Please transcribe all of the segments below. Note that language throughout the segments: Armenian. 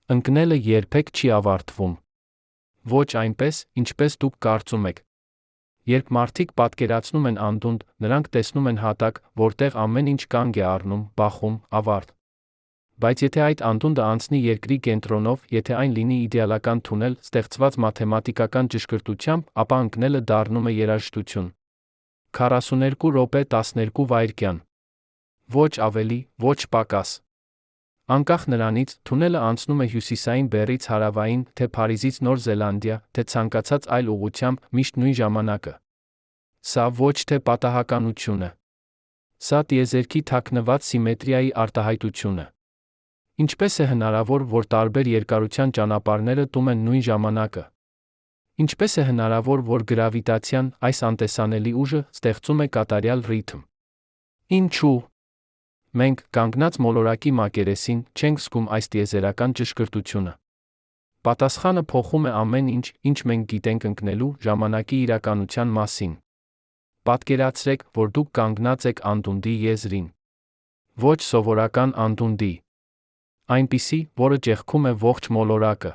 Ընկնելը երբեք չի ավարտվում։ Ոչ այնպես, ինչպես դուք կարծում եք։ Երբ մարդիկ պատկերացնում են անդունդ, նրանք տեսնում են հատակ, որտեղ ամեն ինչ կանգ է առնում, բախում, ավարտ։ Բայց եթե այդ անդունդը անցնի երկրի կենտրոնով, եթե այն լինի իդեալական թունել, ստեղծված մաթեմատիկական ճշգրտությամբ, ապա ընկնելը դառնում է երաժշտություն։ 42 րոպե 12 վայրկյան։ Ոչ ավելի, ոչ պակաս։ Անկախ նրանից, թունելը անցնում է հյուսիսային բեռից հարավային, թե Փարիզից Նոր Զելանդիա, թե ցանկացած այլ ուղղությամբ, միշտ նույն ժամանակը։ Սա ոչ թե պատահականություն է։ Սա տիեզերքի թաքնված սիմետրիայի արտահայտություն է։ Ինչպես է հնարավոր, որ տարբեր երկարության ճանապարհները տում են նույն ժամանակը։ Ինչպես է հնարավոր, որ գրավիտացիան, այս անտեսանելի ուժը, ստեղծում է կատարյալ ռիթմ։ Ինչու՞։ Մենք, կանգնած մոլորակի մակերեսին, չենք զգում այս տիեզերական ճշգրտությունը։ Պատասխանը փոխում է ամեն ինչ, ինչ մենք գիտենք ընկնելու ժամանակի իրականության մասին։ Պատկերացրեք, որ դուք կանգնած եք անդունդի եզրին։ Ոչ սովորական անդունդի։ Այնպիսի, որը ճեղքում է ողջ մոլորակը։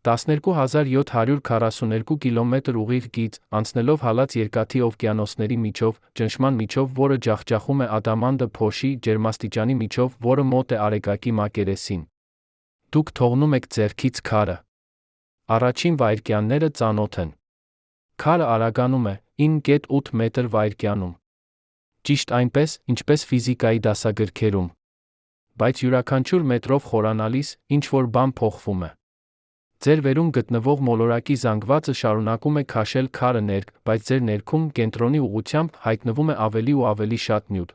12742 կիլոմետր ուղիղ գիծ, անցնելով հալած երկաթի օվկիանոսների միջով, ճնշման միջով, որը ջախջախում է ադամանդը փոշի, ջերմաստիճանի միջով, որը մոտ է Արեգակի մակերեսին։ Դուք թողնում եք ձեռքից քարը։ Առաջին վայրկյանները ծանոթ են։ Քարը արագանում է 9.8 մետր վայրկյանում։ Ճիշտ այնպես, ինչպես ֆիզիկայի դասագրքերում։ Բայց յուրաքանչյուր մետրով խորանալիս, ինչ-որ բան փոխվում է։ Ձեր վերում գտնվող մոլորակի զանգվածը շարունակում է քաշել քարը ներք, բայց ձեր ներքում, կենտրոնի ուղղությամբ, հայտնվում է ավելի ու ավելի շատ նյութ։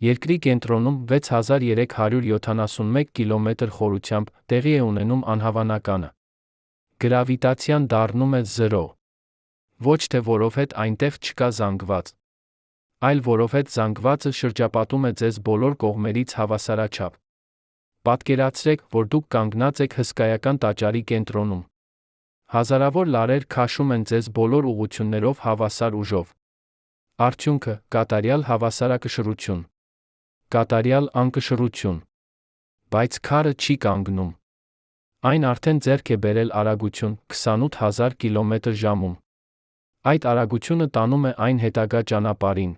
Երկրի կենտրոնում 6371 կիլոմետր խորությամբ տեղի է ունենում անհավանականը։ Գրավիտացիան դառնում է 0։ Ոչ թե որովհետև այնտեղ չկա զանգված, այլ որովհետև զանգվածը շրջապատում է ձեզ բոլոր կողմերից հավասարաչափ։ Պատկերացրեք, որ դուք կանգնած եք հսկայական տաճարի կենտրոնում։ Հազարավոր լարեր քաշում են ձեզ բոլոր ուղղություններով հավասար ուժով։ Արդյունքը՝ կատարյալ հավասարակշռություն։ Կատարյալ անկշռություն։ Բայց քարը չի կանգնում։ Այն արդեն ձեռք է բերել արագություն 28000 կմ/ժ-ում։ Այդ արագությունը տանում է այն հետագա ճանապարհին։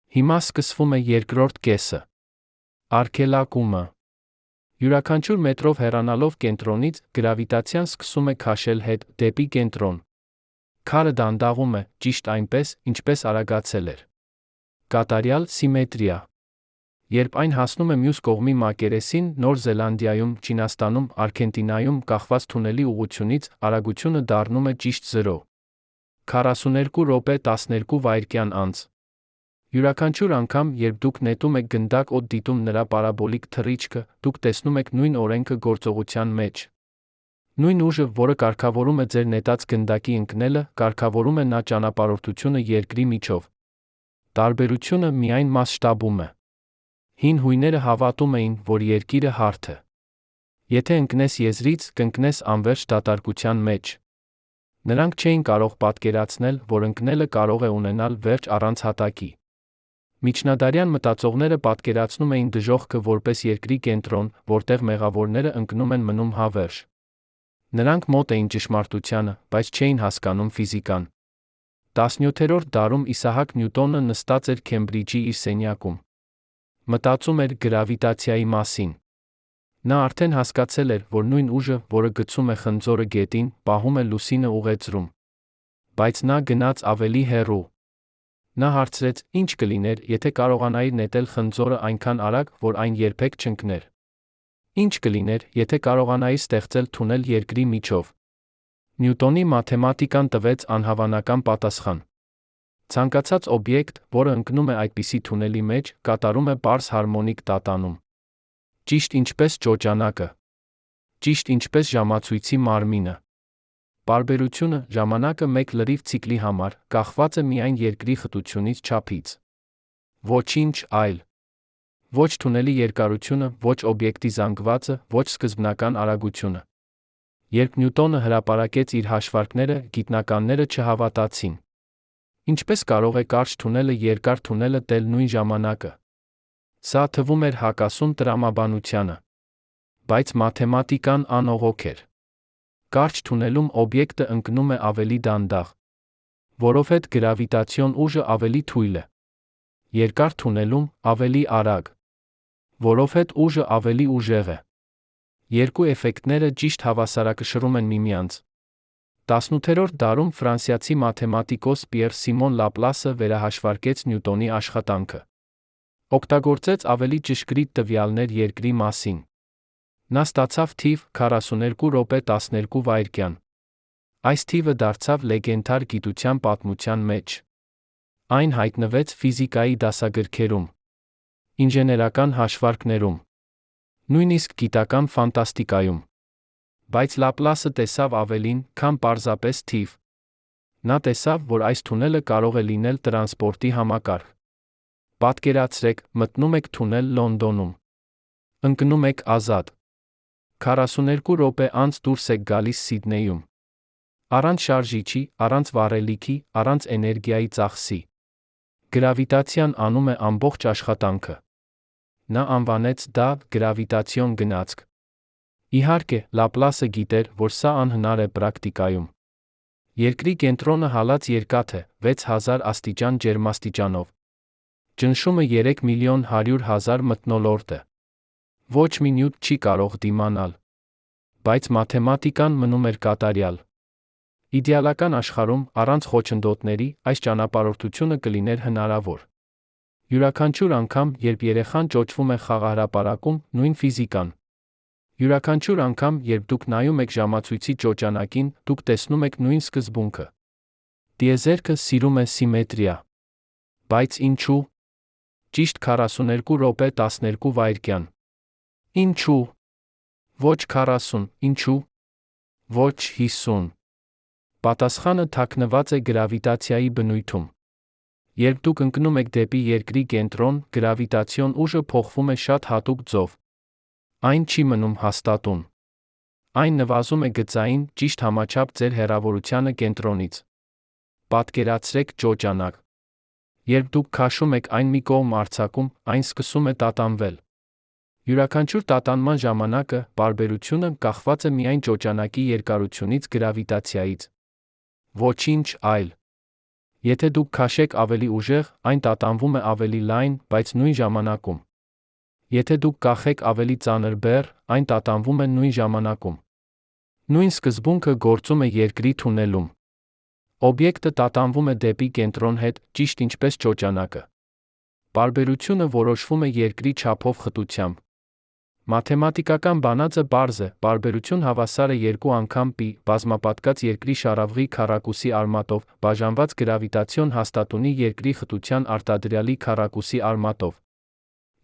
Հիմա սկսվում է երկրորդ կեսը։ Արգելակումը։ Յուրաքանչյուր մետրով հեռանալով կենտրոնից, գրավիտացիան սկսում է քաշել հետ դեպի կենտրոն։ Քարը դանդաղում է, ճիշտ այնպես, ինչպես արագացել էր։ Կատարյալ սիմետրիա։ Երբ այն հասնում է մյուս կողմի մակերեսին, Նոր Զելանդիայում, Չինաստանում, Արգենտինայում, կախված թունելի ուղղությունից, արագությունը դառնում է ճիշտ 0։ 42 րոպե 12 վայրկյան անց։ Յուրաքանչյուր անգամ, երբ դուք նետում եք գնդակ օդ դիտում նրա պարաբոլիկ թռիչքը, դուք տեսնում եք նույն օրենքը գործողության մեջ։ Նույն ուժը, որը կարգավորում է ձեր նետած գնդակի ընկնելը, կարգավորում է նա ճանապարհորդությունը երկրի միջով։ Տարբերությունը միայն մասշտաբում է։ Հին հույները հավատում էին, որ երկիրը հարթ է։ Եթե ընկնես եզրից, կընկնես անվերջ դատարկության մեջ։ Նրանք չէին կարող պատկերացնել, որ ընկնելը կարող է ունենալ վերջ առանց հատակի։ Միջնադարյան մտածողները պատկերացնում էին դժոխքը որպես երկրի կենտրոն, որտեղ մեղավորները ընկնում են մնում հավերժ։ Նրանք մոտ էին ճշմարտությանը, բայց չէին հասկանում ֆիզիկան։ 17-րդ դարում Իսահակ Նյուտոնը նստած էր Քեմբրիջի իր սենյակում։ Մտածում էր գրավիտացիայի մասին։ Նա արդեն հասկացել էր, որ նույն ուժը, որը գցում է խնձորը գետին, պահում է լուսինը ուղեծրում։ Բայց նա գնաց ավելի հեռու։ Նա հարցրեց, ինչ կլիներ, եթե կարողանայիր նետել խնձորը այնքան արագ, որ այն երբեք չընկներ։ Ինչ կլիներ, եթե կարողանայիր ստեղծել թունել երկրի միջով։ Նյուտոնի մաթեմատիկան տվեց անհավանական պատասխան։ Ցանկացած օբյեկտ, որը ընկնում է այդպիսի թունելի մեջ, կատարում է պարզ հարմոնիկ տատանում։ Ճիշտ ինչպես ճոճանակը։ Ճիշտ ինչպես ժամացույցի մարմինը։ Պարբերությունը, ժամանակը մեկ լրիվ ցիկլի համար, կախված է միայն երկրի խտությունից չափից։ Ոչինչ այլ։ Ոչ թունելի երկարությունը, ոչ օբյեկտի զանգվածը, ոչ սկզբնական արագությունը։ Երբ Նյուտոնը հրապարակեց իր հաշվարկները, գիտնականները չհավատացին։ Ինչպես կարող է կարճ թունելը երկար թունելը տել նույն ժամանակը։ Սա թվում էր հակասում տրամաբանությանը։ Բայց մաթեմատիկան անողոք էր։ Կարճ թունելում օբյեկտը ընկնում է ավելի դանդաղ, որովհետև գրավիտացիոն ուժը ավելի թույլ է։ Երկար թունելում ավելի արագ, որովհետև ուժը ավելի ուժեղ է։ Երկու էֆեկտները ճիշտ հավասարակշռում են միմյանց։ 18-րդ դարում ֆրանսիացի մաթեմատիկոս Պիեր Սիմոն Լապլասը վերահաշվարկեց Նյուտոնի աշխատանքը։ Օգտագործեց ավելի ճշգրիտ տվյալներ երկրի մասին։ Նա ստացավ թիվ 42 րոպե 12 վայրկյան։ Այս թիվը դարձավ լեգենդար գիտության պատմության մեջ։ Այն հայտնվեց ֆիզիկայի դասագրքերում, ինժեներական հաշվարկներում, նույնիսկ գիտական ֆանտաստիկայում։ Բայց Լապլասը տեսավ ավելին, քան պարզապես թիվ։ Նա տեսավ, որ այս թունելը կարող է լինել տրանսպորտի համակարգ։ Պատկերացրեք, մտնում եք թունել Լոնդոնում։ Ընկնում եք ազատ։ 42 րոպե անց դուրս եք գալիս Սիդնեյում։ Առանց շարժիչի, առանց վառելիքի, առանց էներգիայի ծախսի։ Գրավիտացիան անում է ամբողջ աշխատանքը։ Նա անվանեց դա գրավիտացիոն գնացք։ Իհարկե, Լապլասը գիտեր, որ սա անհնար է պրակտիկայում։ Երկրի կենտրոնը հալած երկաթ է, 6000 աստիճան ջերմաստիճանով։ Ճնշումը 3 միլիոն 100,000 մթնոլորտ է։ Ոչ մի նյութ չի կարող դիմանալ։ Բայց մաթեմատիկան մնում էր կատարյալ։ Իդեալական աշխարհում, առանց խոչընդոտների, այս ճանապարհորդությունը կլիներ հնարավոր։ Յուրաքանչյուր անգամ, երբ երեխան ճոճվում է խաղահրապարակում, նույն ֆիզիկան։ Յուրաքանչյուր անգամ, երբ դուք նայում եք ժամացույցի ճոճանակին, դուք տեսնում եք նույն սկզբունքը։ Տիեզերքը սիրում է սիմետրիա։ Բայց ինչու՞։ Ճիշտ 42 րոպե 12 վայրկյան։ Ինչու՞։ Ոչ 40, ինչու՞։ Ոչ 50։ Պատասխանը թաքնված է գրավիտացիայի բնույթում։ Երբ դուք ընկնում եք դեպի երկրի կենտրոն, գրավիտացիոն ուժը փոխվում է շատ հատուկ ձով։ Այն չի մնում հաստատուն։ Այն նվազում է գծային, ճիշտ համաչափ ձեր հեռավորությանը կենտրոնից։ Պատկերացրեք ճոճանակ։ Երբ դուք քաշում եք այն մի կողմ արձակում, այն սկսում է տատանվել։ Յուրաքանչյուր տատանման ժամանակը, պարբերությունը կախված է միայն ճոճանակի երկարությունից գրավիտացիայից։ Ոչինչ այլ։ Եթե դուք քաշեք ավելի ուժեղ, այն տատանվում է ավելի լայն, բայց նույն ժամանակում։ Եթե դուք կախեք ավելի ծանր բեռ, այն տատանվում է նույն ժամանակում։ Նույն սկզբունքը գործում է երկրի թունելում։ Օբյեկտը տատանվում է դեպի կենտրոն հետ, ճիշտ ինչպես ճոճանակը։ Պարբերությունը որոշվում է երկրի չափով խտությամբ։ Մաթեմատիկական բանածը պարզ է, պարբերություն հավասար է 2 անգամ π բազմապատկած երկրի շարավղի քառակուսի արմատով, բաժանված գրավիտացիոն հաստատունի երկրի խտության արտադրյալի քառակուսի արմատով։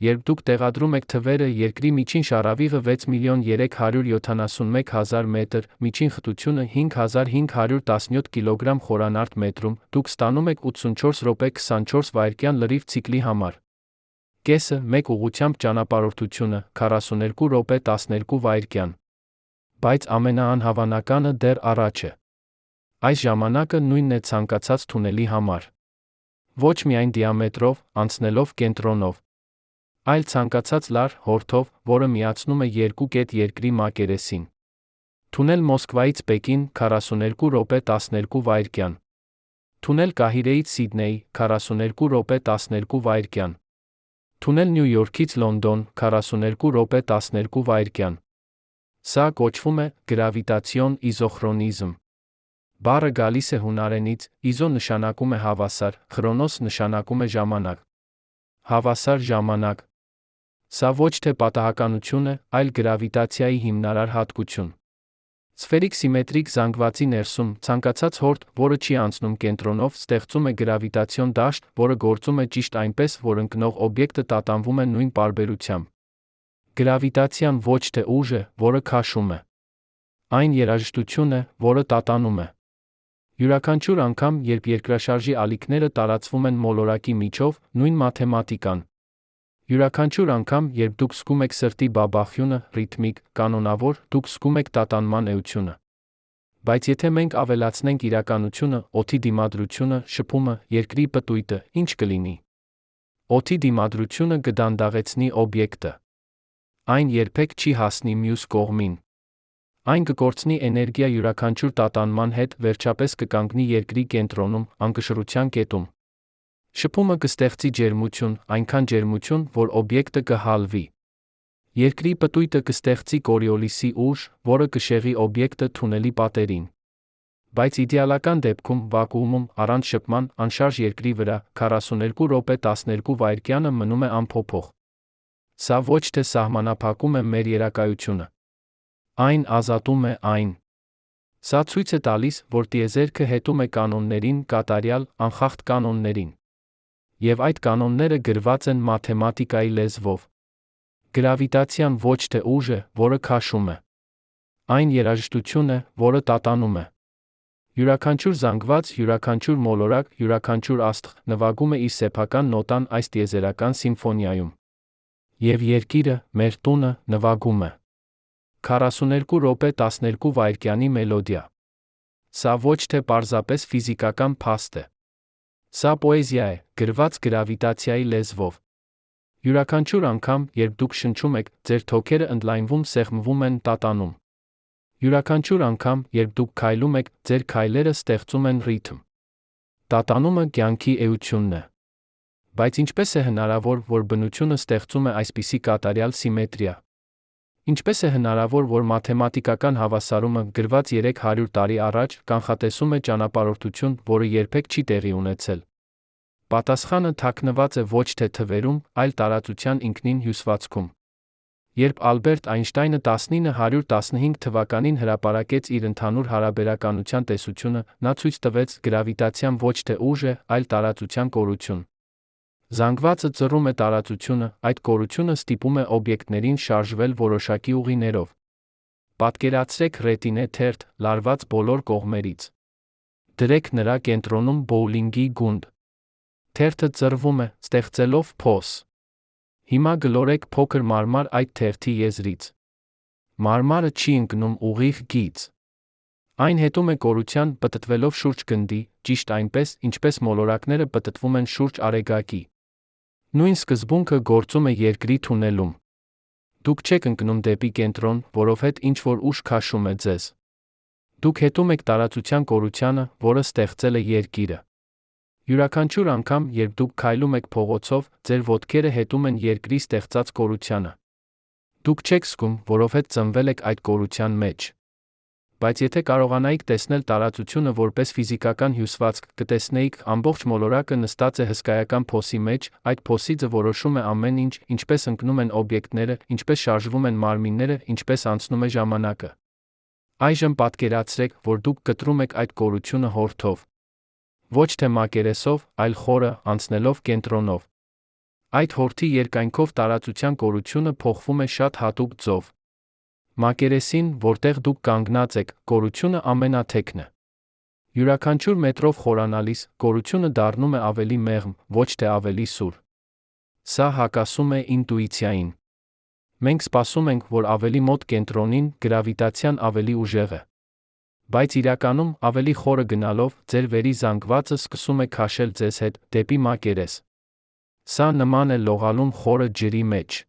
Երբ դուք տեղադրում եք թվերը, երկրի միջին շարավիղը 6.371.000 մետր, միջին խտությունը 5517 կիլոգրամ խորանարդ մետրում, դուք ստանում եք 84 րոպե 24 վայրկյան լրիվ ցիկլի համար։ Կեսը, մեկ ուղղությամբ ճանապարհորդությունը, 42 րոպե 12 վայրկյան։ Բայց ամենաանհավանականը դեռ առաջ է։ Այս ժամանակը նույնն է ցանկացած թունելի համար։ Ոչ միայն դիամետրով, անցնելով կենտրոնով, այլ ցանկացած լար հորթով, որը միացնում է երկու կետ երկրի մակերեսին։ Թունել Մոսկվայից Պեկին, 42 րոպե 12 վայրկյան։ Թունել Կահիրեից Սիդնեյ, 42 րոպե 12 վայրկյան։ Թունել Նյու Յորքից Լոնդոն, 42 րոպե 12 վայրկյան։ Սա կոչվում է գրավիտացիոն իզոխրոնիզմ։ Բառը գալիս է հունարենից, իզո նշանակում է հավասար, խրոնոս նշանակում է ժամանակ։ Հավասար ժամանակ։ Սա ոչ թե պատահականություն է, այլ գրավիտացիայի հիմնարար հատկություն։ Սֆերիկ սիմետրիկ զանգվածի ներսում, ցանկացած հորդ, որը չի անցնում կենտրոնով, ստեղծում է գրավիտացիոն դաշտ, որը գործում է ճիշտ այնպես, որ ընկնող օբյեկտը տատանվում է նույն պարբերությամբ։ Գրավիտացիան ոչ թե ուժ է, որը քաշում է։ Այն երաժշտություն է, որը տատանում է։ Յուրաքանչյուր անգամ, երբ երկրաշարժի ալիքները տարածվում են մոլորակի միջով, նույն մաթեմատիկան։ Յուրաքանչյուր անգամ, երբ դուք զգում եք սրտի բաբախյունը, ռիթմիկ, կանոնավոր, դուք զգում եք տատանման էությունը։ Բայց եթե մենք ավելացնենք իրականությունը, օդի դիմադրությունը, շփումը, երկրի պտույտը, ինչ կլինի։ Օդի դիմադրությունը կդանդաղեցնի օբյեկտը։ Այն երբեք չի հասնի մյուս կողմին։ Այն կկորցնի էներգիա յուրաքանչյուր տատանման հետ, վերջապես կկանգնի երկրի կենտրոնում, անկշռության կետում։ Շփումը կստեղծի ջերմություն, այնքան ջերմություն, որ օբյեկտը կհալվի։ Երկրի պտույտը կստեղծի Կորիոլիսի ուժ, որը կշեղի օբյեկտը թունելի պատերին։ Բայց իդեալական դեպքում, վակուումում, առանց շփման, անշարժ երկրի վրա, 42 րոպե 12 վայրկյանը մնում է անփոփոխ։ Սա ոչ թե սահմանափակում է մեր երակայությունը։ Այն ազատում է այն։ Սա ցույց է տալիս, որ տիեզերքը հետում է կանոններին, կատարյալ, անխախտ կանոններին։ Եվ այդ կանոնները գրված են մաթեմատիկայի լեզվով։ Գրավիտացիան ոչ թե ուժ է, որը քաշում է։ Այն երաժշտություն է, որը տատանում է։ Յուրաքանչյուր զանգված, յուրաքանչյուր մոլորակ, յուրաքանչյուր աստղ նվագում է իր սեփական նոտան այս տիեզերական սիմֆոնիայում։ Եվ երկիրը, մեր տունը, նվագում է։ 42 րոպե 12 վայրկյանի մելոդիա։ Սա ոչ թե պարզապես ֆիզիկական փաստ է։ Սա պոեզիա է, գրված գրավիտացիայի լեզվով։ Յուրաքանչյուր անգամ, երբ դուք շնչում եք, ձեր թոքերը ընդլայնվում, սեղմվում են, տատանում։ Յուրաքանչյուր անգամ, երբ դուք քայլում եք, ձեր քայլերը ստեղծում են ռիթմ։ Տատանումը կյանքի էությունն է։ Բայց ինչպես է հնարավոր, որ բնությունը ստեղծում է այսպիսի կատարյալ սիմետրիա։ Ինչպես է հնարավոր, որ մաթեմատիկական հավասարումը, գրված 300 տարի առաջ, կանխատեսում է ճանապարհորդություն, որը երբեք չի տեղի ունեցել։ Պատասխանը թաքնված է ոչ թե թվերում, այլ տարածության ինքնին հյուսվածքում։ Երբ Ալբերտ Այնշտայնը 1915 թվականին հրապարակեց իր ընդհանուր հարաբերականության տեսությունը, նա ցույց տվեց գրավիտացիան ոչ թե ուժ է, այլ տարածության կորություն։ Զանգվածը ծռում է տարածությունը, այդ կորությունը ստիպում է օբյեկտներին շարժվել որոշակի ուղիներով։ Պատկերացրեք ռետինե թերթ, լարված բոլոր կողմերից։ Դրեք նրա կենտրոնում բոուլինգի գունդ։ Թերթը ծռվում է, ստեղծելով փոս։ Հիմա գլորեք փոքր մարմար այդ թերթի եզրից։ Մարմարը չի ընկնում ուղիղ գիծ։ Այն հետում է կորության, պտտվելով շուրջ գնդի, ճիշտ այնպես, ինչպես մոլորակները պտտվում են շուրջ արեգակի։ Նույն սկզբունքը գործում է երկրի թունելում։ Դուք չեք ընկնում դեպի կենտրոն, որովհետև ինչ-որ ուժ քաշում է ձեզ։ Դուք հետում եք տարածության կորությանը, որը ստեղծել է երկիրը։ Յուրաքանչյուր անգամ, երբ դուք քայլում եք փողոցով, ձեր ոտքերը հետում են երկրի ստեղծած կորությանը։ Դուք չեք զգում, որովհետև ծնվել եք այդ կորության մեջ։ Բայց եթե կարողանայիք տեսնել տարածությունը որպես ֆիզիկական հյուսվածք, կտեսնեիք, ամբողջ մոլորակը նստած է հսկայական փոսի մեջ, այդ փոսիցը որոշում է ամեն ինչ, ինչպես ընկնում են օբյեկտները, ինչպես շարժվում են մարմինները, ինչպես անցնում է ժամանակը։ Այժմ պատկերացրեք, որ դուք կտրում եք այդ կորությունը հորթով։ Ոչ թե մակերեսով, այլ խորը, անցնելով կենտրոնով։ Այդ հորթի երկայնքով տարածության կորությունը փոխվում է շատ հատուկ ձով։ Մակերեսին, որտեղ դուք կանգնած եք, կորությունը ամենաթեքն է։ Յուրաքանչյուր մետրով խորանալիս, կորությունը դառնում է ավելի մեղմ, ոչ թե ավելի սուր։ Սա հակասում է ինտուիցիային։ Մենք սպասում ենք, որ ավելի մոտ կենտրոնին, գրավիտացիան ավելի ուժեղ է։ Բայց իրականում, ավելի խորը գնալով, ձեր վերի զանգվածը սկսում է քաշել ձեզ հետ, դեպի մակերես։ Սա նման է լողալուն խորը ջրի մեջ։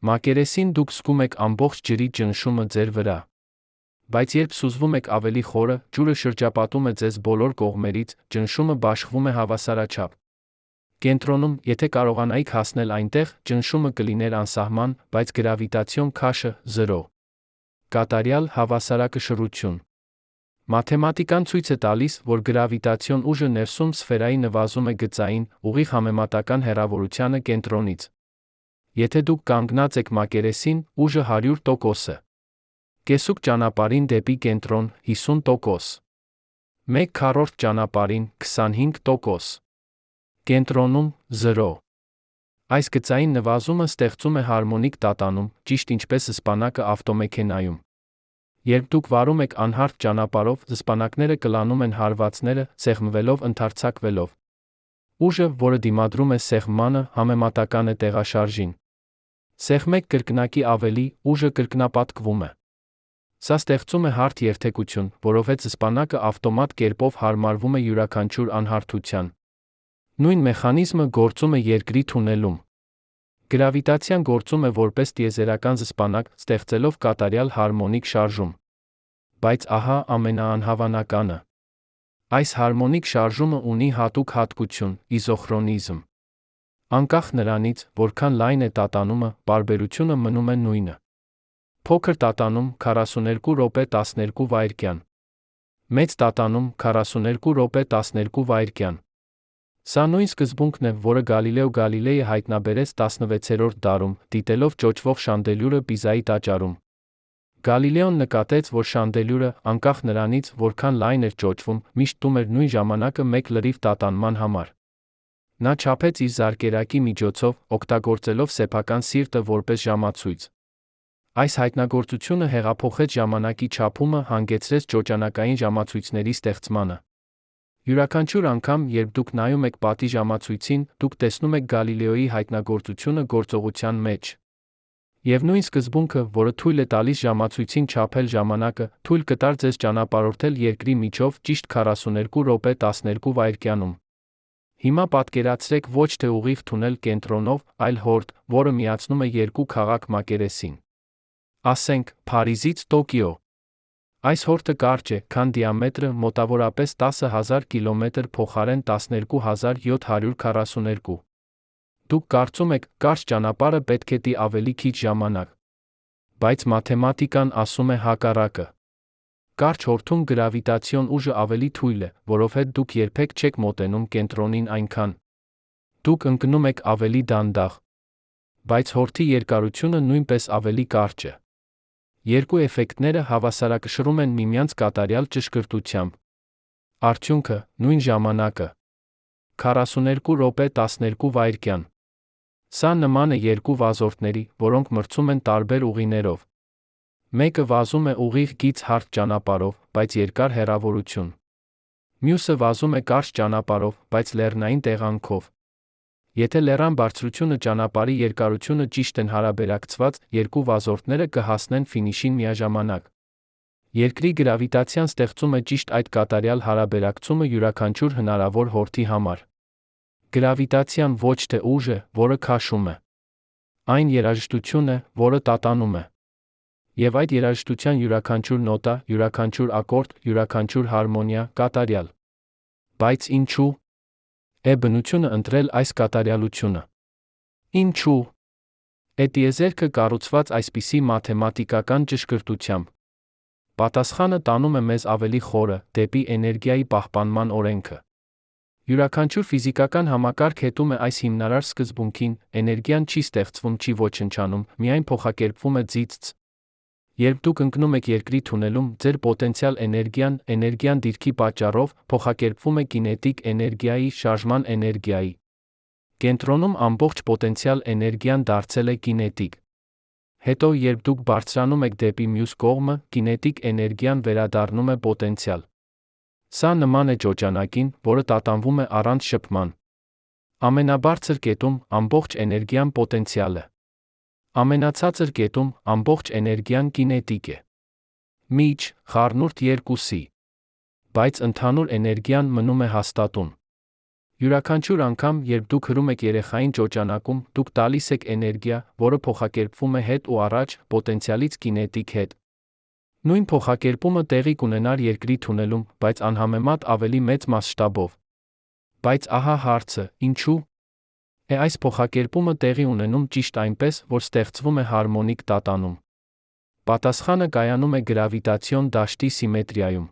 Մակերեսին դուք զգում եք ամբողջ ջրի ճնշումը ձեր վրա։ Բայց երբ սուզվում եք ավելի խորը, ջուրը շրջապատում է ձեզ բոլոր կողմերից, ճնշումը բաշխվում է հավասարաչափ։ Կենտրոնում, եթե կարողանայիք հասնել այնտեղ, ճնշումը կլիներ անսահման, բայց գրավիտացիոն քաշը՝ 0։ Կատարյալ հավասարակշռություն։ Մաթեմատիկան ցույց է տալիս, որ գրավիտացիոն ուժը ներսում սֆերայի նվազում է գծային, ուղիղ համեմատական հեռավորությանը կենտրոնից։ Եթե դուք կանգնած եք մակերեսին, ուժը 100% է։ Կեսուկ ճանապարհին դեպի կենտրոն՝ 50%։ 1/4 ճանապարհին՝ 25%։ Կենտրոնում՝ 0։ Այս գծային նվազումը ստեղծում է հարմոնիկ տատանում, ճիշտ ինչպես զսպանակը ավտոմեքենայում։ Երբ դուք վարում եք անհարթ ճանապարհով, զսպանակները կլանում են հարվածները, սեղմվելով, ընդարձակվելով։ Ուժը, որը դիմադրում է սեղմմանը, համեմատական է տեղաշարժին։ Սեղմեք կրկնակի ավելի, ուժը կրկնապատկվում է։ Սա ստեղծում է հարթ երթևեկություն, որովհետև զսպանակը ավտոմատ կերպով հարմարվում է յուրաքանչյուր անհարթության։ Նույն մեխանիզմը գործում է երկրի թունելում։ Գրավիտացիան գործում է որպես տիեզերական զսպանակ, ստեղծելով կատարյալ հարմոնիկ շարժում։ Բայց ահա ամենաանհավանականը։ Այս հարմոնիկ շարժումը ունի հատուկ հատկություն՝ իզոխրոնիզմ։ Անկախ նրանից, որքան լայն է տատանումը, պարբերությունը մնում է նույնը։ Փոքր տատանում 42 րոպե 12 վայրկյան։ Մեծ տատանում 42 րոպե 12 վայրկյան։ Սա նույն սկզբունքն է, որը Գալիլեո Գալիլեյը հայտնաբերեց 16-րդ դարում, դիտելով ճոճվող շանդելյուրը Պիզայի տաճարում։ Գալիլեոն նկատեց, որ շանդելյուրը, անկախ նրանից, որքան լայն էր ճոճվում, միշտ տում էր նույն ժամանակը մեկ լրիվ տատանման համար։ Նա չափեց իր զարկերակի միջոցով, օգտագործելով սեփական սիրտը որպես ժամացույց։ Այս հայտնագործությունը հեղափոխեց ժամանակի չափումը, հանգեցրեց ճոճանակային ժամացույցների ստեղծմանը։ Յուրաքանչյուր անգամ, երբ դուք նայում եք պատի ժամացույցին, դուք տեսնում եք Գալիլեոյի հայտնագործությունը գործողության մեջ։ Եվ նույն սկզբունքը, որը թույլ է տալիս ժամացույցին չափել ժամանակը, թույլ կտար ձեզ ճանապարհորդել երկրի միջով ճիշտ 42 րոպե 12 վայրկյանում։ Հիմա պատկերացրեք ոչ թե ուղիղ թունել կենտրոնով, այլ հորդ, որը միացնում է երկու քաղաք մակերեսին։ Ասենք, Փարիզից Տոկիո։ Այս հորդը կարճ է, քան դիամետրը, մոտավորապես 10,000 կիլոմետր փոխարեն 12,742։ Դուք կարծում եք, կարճ ճանապարհը պետք է տի ավելի քիչ ժամանակ։ Բայց մաթեմատիկան ասում է հակառակը։ Կարճ հորդում գրավիտացիոն ուժը ավելի թույլ է, որովհետև դուք երբեք չեք մոտենում կենտրոնին այնքան։ Դուք ընկնում եք ավելի դանդաղ։ Բայց հորդի երկարությունը նույնպես ավելի կարճ է։ Երկու էֆեկտները հավասարակշռում են միմյանց կատարյալ ճշգրտությամբ։ Արդյունքը՝ նույն ժամանակը։ 42 րոպե 12 վայրկյան։ Սա նման է երկու վազորդների, որոնք մրցում են տարբեր ուղիներով։ Մեկը վազում է ուղիղ գիծ հարթ ճանապարհով, բայց երկար հեռավորություն։ Մյուսը վազում է կարճ ճանապարհով, բայց լեռնային տեղանքով։ Եթե լեռան բարձրությունը ճանապարհի երկարությունը ճիշտ են հարաբերակցված, երկու վազորդները կհասնեն ֆինիշին միաժամանակ։ Երկրի գրավիտացիան ստեղծում է ճիշտ այդ կատարյալ հարաբերակցումը յուրաքանչյուր հնարավոր հորդի համար։ Գրավիտացիան ոչ թե ուժ է, որը քաշում է։ Այն երաժշտություն է, որը տատանում է։ Եվ այդ երաժշտության յուրաքանչյուր նոտա, յուրաքանչյուր ակորդ, յուրաքանչյուր հարմոնիա կատարյալ։ Բայց ինչու՞ է բնությունը ընտրել այս կատարյալությունը։ Ինչու՞։ Է տիեզերքը կառուցված այսպիսի մաթեմատիկական ճշգրտությամբ։ Պատասխանը տանում է մեզ ավելի խորը, դեպի էներգիայի պահպանման օրենքը։ Յուրաքանչյուր ֆիզիկական համակարգ հետում է այս հիմնարար սկզբունքին՝ էներգիան չի ստեղծվում, չի ոչնչանում, միայն փոխակերպվում է ձիծ։ Երբ դուք ընկնում եք երկրի թունելում, ձեր պոտենցիալ էներգիան դիրքի պատճառով փոխակերպվում է կինետիկ էներգիայի, շարժման էներգիայի։ Կենտրոնում ամբողջ պոտենցիալ էներգիան դարձել է կինետիկ։ Հետո, երբ դուք բարձրանում եք դեպի մյուս կողմը, կինետիկ էներգիան վերադառնում է պոտենցիալ։ Սա նման է ճոճանակին, որը տատանվում է առանց շփման։ Ամենաբարձր կետում ամբողջ էներգիան պոտենցիալ է։ Ամենացածր կետում ամբողջ էներգիան կինետիկ է։ Միջ, խառնուրդ երկուսի։ Բայց ընդհանուր էներգիան մնում է հաստատուն։ Յուրաքանչյուր անգամ, երբ դուք հրում եք երեխային ճոճանակում, դուք տալիս եք էներգիա, որը փոխակերպվում է հետ ու առաջ, պոտենցիալից կինետիկ հետ։ Նույն փոխակերպումը տեղի կունենար երկրի թունելում, բայց անհամեմատ ավելի մեծ մասշտաբով։ Բայց ահա հարցը՝ ինչու՞։ Է այս փոխակերպումը տեղի ունենում ճիշտ այնպես, որ ստեղծվում է հարմոնիկ տատանում։ Պատասխանը կայանում է գրավիտացիոն դաշտի սիմետրիայում։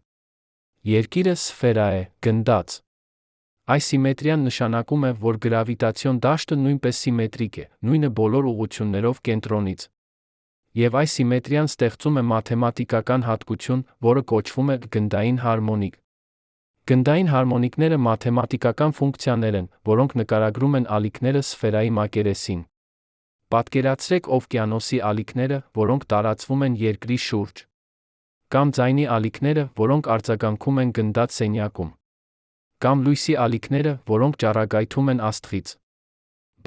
Երկիրը սֆերա է, գնդաց։ Այս սիմետրիան նշանակում է, որ գրավիտացիոն դաշտը նույնպես սիմետրիկ է, նույնը բոլոր ուղղություններով կենտրոնից։ Եվ այս սիմետրիան ստեղծում է մաթեմատիկական հատկություն, որը կոչվում է գնդային հարմոնիկ։ Գնդային հարմոնիկները մաթեմատիկական ֆունկցիաներ են, որոնք նկարագրում են ալիքները սֆերայի մակերեսին։ Պատկերացրեք օվկիանոսի ալիքները, որոնք տարածվում են երկրի շուրջ։ Կամ ձայնի ալիքները, որոնք արձագանքում են գնդաց սենյակում։ Կամ լույսի ալիքները, որոնք ճառագայթում են աստղից։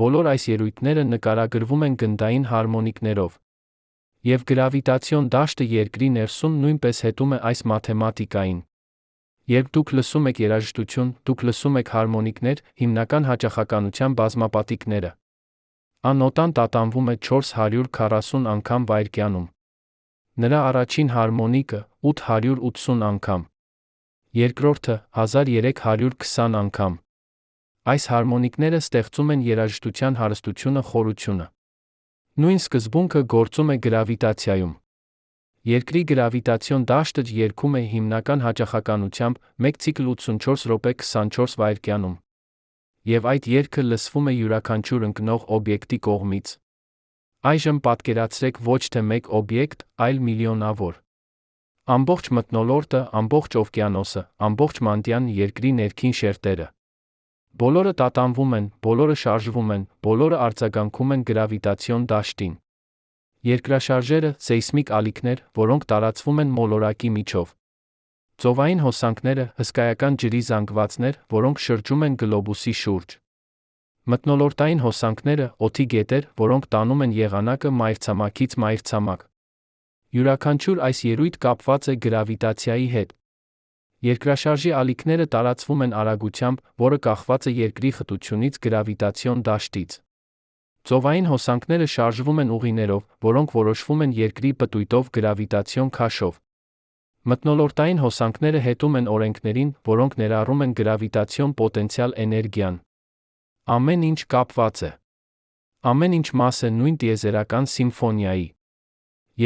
Բոլոր այս ելույթները նկարագրվում են գնդային հարմոնիկներով։ Եվ գրավիտացիոն դաշտը երկրի ներսում նույնպես հետում է այս մաթեմատիկային։ Երբ դուք լսում եք երաժշտություն, դուք լսում եք հարմոնիկներ, հիմնական հաճախականության բազմապատիկները։ Անոտան տատանվում է 440 անգամ վայրկյանում։ Նրա առաջին հարմոնիկը 880 անգամ։ Երկրորդը 1320 անգամ։ Այս հարմոնիկները ստեղծում են երաժշտության հարստությունը խորությունը։ Նույն սկզբունքը գործում է գրավիտացիայում։ Երկրի գրավիտացիոն դաշտը երգում է հիմնական հաճախականությամբ 1 ցիկլ 84 րոպե 24 վայրկյանում։ Եվ այդ երգը լսվում է յուրաքանչյուր ընկնող օբյեկտի կողմից։ Այժմ պատկերացրեք ոչ թե մեկ օբյեկտ, այլ միլիոնավոր։ Ամբողջ մթնոլորտը, ամբողջ օվկիանոսը, ամբողջ մանտյան երկրի ներքին շերտերը։ Բոլորը տատանվում են, բոլորը շարժվում են, բոլորը արձագանքում են գրավիտացիոն դաշտին։ Երկրաշարժերը, սեյսմիկ ալիքներ, որոնք տարածվում են մոլորակի միջով։ Ծովային հոսանքները, հսկայական ջրի զանգվածներ, որոնք շրջում են գլոբուսի շուրջ։ Մթնոլորտային հոսանքները, օդի գետեր, որոնք տանում են եղանակը մայրցամաքից մայրցամաք։ Յուրաքանչյուր այս ելույթ կապված է գրավիտացիայի հետ։ Երկրաշարժի ալիքները տարածվում են արագությամբ, որը կախված է երկրի խտությունից գրավիտացիոն դաշտից։ Ծովային հոսանքները շարժվում են ուղիներով, որոնք որոշվում են երկրի պտույտով գրավիտացիոն քաշով։ Մթնոլորտային հոսանքները հետում են օրենքներին, որոնք ներառում են գրավիտացիոն պոտենցիալ էներգիան։ Ամեն ինչ կապված է։ Ամեն ինչ մաս է նույն տիեզերական սիմֆոնիայի։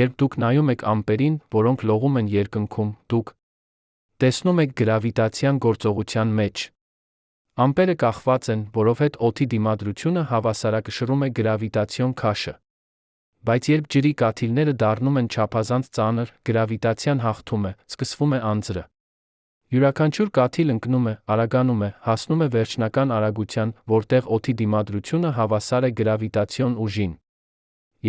Երբ դուք նայում եք ամպերին, որոնք լողում են երկնքում, դուք տեսնում եք գրավիտացիան գործողության մեջ։ Ամպերը կախված են, որովհետև օդի դիմադրությունը հավասարակշռում է գրավիտացիոն քաշը։ Բայց երբ ջրի կաթիլները դառնում են չափազանց ծանր, գրավիտացիան հաղթում է, սկսվում է անձրը։ Յուրաքանչյուր կաթիլ ընկնում է, արագանում է, հասնում է վերջնական արագության, որտեղ օդի դիմադրությունը հավասար է գրավիտացիոն ուժին։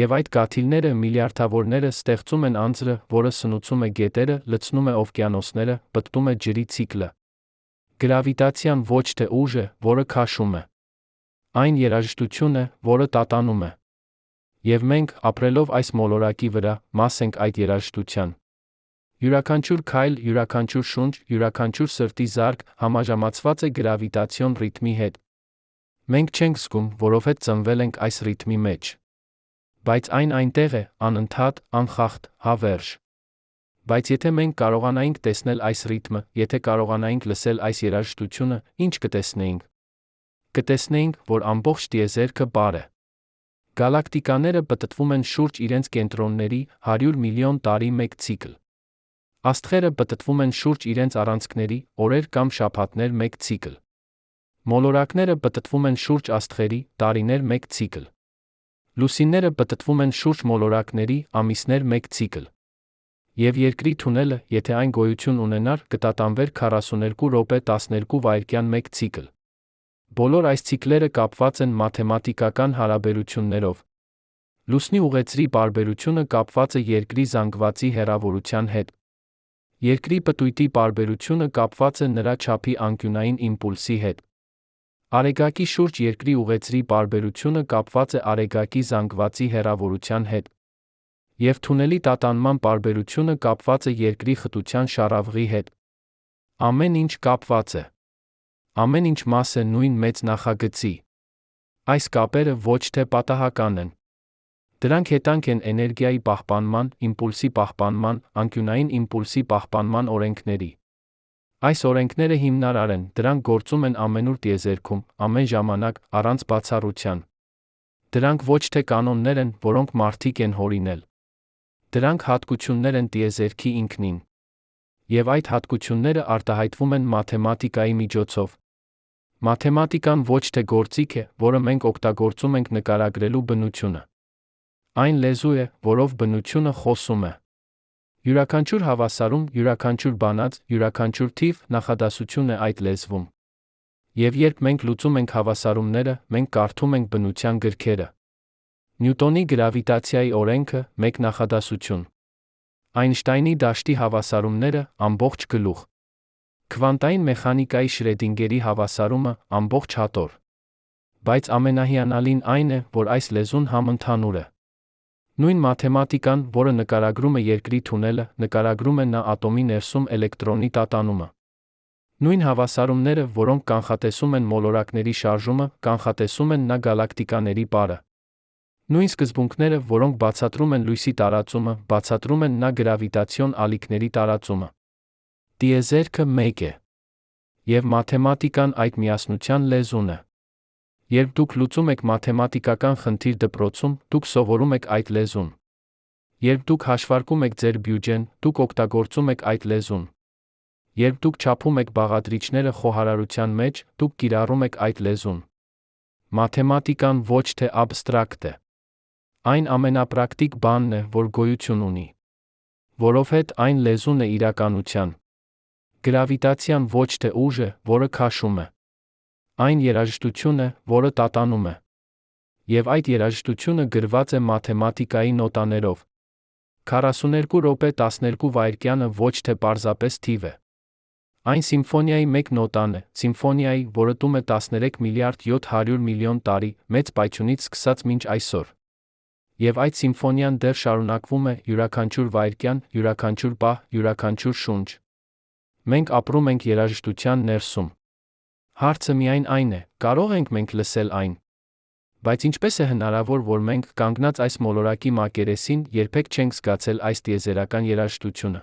Եվ այդ կաթիլները, միլիարդավորները ստեղծում են անձրը, որը սնուցում է գետերը, լցնում է օվկիանոսները, պտտում է ջրի ցիկլը։ Գրավիտացիան ոչ թե ուժ է, որը քաշում է։ Այն երաժշտություն է, որը տատանում է։ Եվ մենք, ապրելով այս մոլորակի վրա, մաս ենք այդ երաժշտության։ Յուրաքանչյուր քայլ, յուրաքանչյուր շունչ, յուրաքանչյուր սրտի զարկ համաժամացված է գրավիտացիոն ռիթմի հետ։ Մենք չենք զգում, որովհետև ծնվել ենք այս ռիթմի մեջ։ Բայց այն այնտեղ է, անընդհատ, անխախտ, հավերժ։ Բայց եթե մենք կարողանայինք տեսնել այս ռիթմը, եթե կարողանայինք լսել այս երաժշտությունը, ինչ կտեսնեինք։ Կտեսնեինք, որ ամբողջ տիեզերքը բար է։ Գալակտիկաները պտտվում են շուրջ իրենց կենտրոնների 100 միլիոն տարի մեկ ցիկլ։ Աստղերը պտտվում են շուրջ իրենց առանցքների, օրեր կամ շաբաթներ մեկ ցիկլ։ Մոլորակները պտտվում են շուրջ աստղերի, տարիներ մեկ ցիկլ։ Լուսինները պտտվում են շուրջ մոլորակների, ամիսներ մեկ ցիկլ։ Եվ երկրի թունելը, եթե այն գոյություն ունենար, կտատանվեր 42 րոպե 12 վայրկյան մեկ ցիկլ։ Բոլոր այս ցիկլերը կապված են մաթեմատիկական հարաբերություններով։ Լուսնի ուղեծրի պարբերությունը կապված է երկրի զանգվածի հեռավորության հետ։ Երկրի պտույտի պարբերությունը կապված է նրա չափի անկյունային իմպուլսի հետ։ Արեգակի շուրջ երկրի ուղեծրի պարբերությունը կապված է արեգակի զանգվածի հեռավորության հետ։ Եվ թունելի տատանման պարբերությունը կապված է երկրի խտության շառավղի հետ։ Ամեն ինչ կապված է։ Ամեն ինչ մաս է նույն մեծ նախագծի։ Այս կապերը ոչ թե պատահական են։ Դրանք հետանք են էներգիայի պահպանման, իմպուլսի պահպանման, անկյունային իմպուլսի պահպանման օրենքների։ Այս օրենքները հիմնարար են, դրանք գործում են ամենուր տիեզերքում, ամեն ժամանակ, առանց բացառության։ Դրանք ոչ թե կանոններ են, որոնք մարդիկ են հորինել։ Դրանք հատկություններ են տիեզերքի ինքնին։ Եվ այդ հատկությունները արտահայտվում են մաթեմատիկայի միջոցով։ Մաթեմատիկան ոչ թե գործիք է, որը մենք օգտագործում ենք նկարագրելու բնությունը։ Այն լեզու է, որով բնությունը խոսում է։ Յուրաքանչյուր հավասարում, յուրաքանչյուր բանած, յուրաքանչյուր թիվ նախադասություն է այդ լեզվում։ Եվ երբ մենք լուծում ենք հավասարումները, մենք կարդում ենք բնության գրքերը։ Նյուտոնի գրավիտացիայի օրենքը, մեկ նախադասություն։ Այնշտայնի դաշտի հավասարումները, ամբողջ գլուխ։ Քվանտային մեխանիկայի Շրեդինգերի հավասարումը, ամբողջ հատոր։ Բայց ամենահիանալին այն է, որ այս լեզուն համընդհանուր է։ Նույն մաթեմատիկան, որը նկարագրում է երկրի թունելը, նկարագրում է նա ատոմի ներսում էլեկտրոնի տատանումը։ Նույն հավասարումները, որոնք կանխատեսում են մոլորակների շարժումը, կանխատեսում են նա գալակտիկաների պարը։ Նույն սկզբունքները, որոնք բացատրում են լույսի տարածումը, բացատրում են նա գրավիտացիոն ալիքների տարածումը։ Տիեզերքը մեկ է։ Եվ մաթեմատիկան այդ միասնության լեզուն է։ Երբ դուք լուծում եք մաթեմատիկական խնդիր դպրոցում, դուք սովորում եք այդ լեզուն։ Երբ դուք հաշվարկում եք ձեր բյուջեն, դուք օգտագործում եք այդ լեզուն։ Երբ դուք չափում եք բաղադրիչները խոհարարության մեջ, դուք կիրառում եք այդ լեզուն։ Մաթեմատիկան ոչ թե աբստրակտ է։ Այն ամենապրակտիկ բանն է, որ գոյություն ունի։ Որովհետև այն լեզուն է իրականության։ Գրավիտացիան ոչ թե ուժ է, որը քաշում է։ Այն երաժշտություն է, որը տատանում է։ Եվ այդ երաժշտությունը գրված է մաթեմատիկայի նոտաներով։ 42 րոպե 12 վայրկյանը ոչ թե պարզապես թիվ է։ Այն սիմֆոնիայի մեկ նոտան է, սիմֆոնիայի, որը տում է 13 միլիարդ 700 միլիոն տարի, մեծ պայթյունից սկսած մինչ այսօր։ Եվ այդ սիմֆոնիան դեռ շարունակվում է, յուրաքանչյուր վայրկյան, յուրաքանչյուր պահ, յուրաքանչյուր շունչ։ Մենք ապրում ենք երաժշտության ներսում։ Հարցը միայն այն է, կարո՞ղ ենք մենք լսել այն։ Բայց ինչպես է հնարավոր, որ մենք, կանգնած այս մոլորակի մակերեսին, երբեք չենք զգացել այս տիեզերական երաժշտությունը։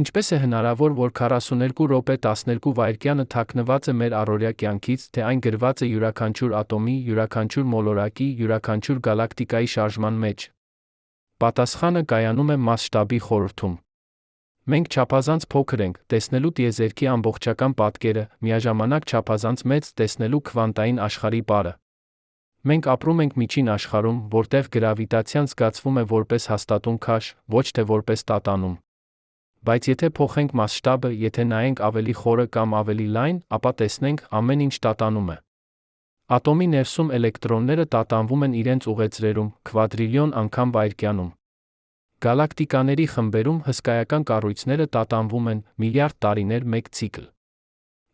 Ինչպես է հնարավոր, որ 42 րոպե 12 վայրկյանը թաքնված է մեր առօրյա կյանքից, թե այն գրված է յուրաքանչյուր ատոմի, յուրաքանչյուր մոլորակի, յուրաքանչյուր գալակտիկայի շարժման մեջ։ Պատասխանը կայանում է մասշտաբի խորհրդում։ Մենք չափազանց փոքր ենք, տեսնելու տիեզերքի ամբողջական պատկերը, միաժամանակ չափազանց մեծ, տեսնելու քվանտային աշխարհի պարը։ Մենք ապրում ենք միջին աշխարհում, որտեղ գրավիտացիան զգացվում է որպես հաստատուն քաշ, ոչ թե որպես տատանում։ Բայց եթե փոխենք մասշտաբը, եթե նայենք ավելի խորը կամ ավելի լայն, ապա տեսնենք, ամեն ինչ տատանում է։ Ատոմի ներսում էլեկտրոնները տատանվում են իրենց ուղեծրերում, քվադրիլիոն անգամ վայրկյանում։ Գալակտիկաների խմբերում հսկայական կառույցները տատանվում են միլիարդ տարիներ մեկ ցիկլ։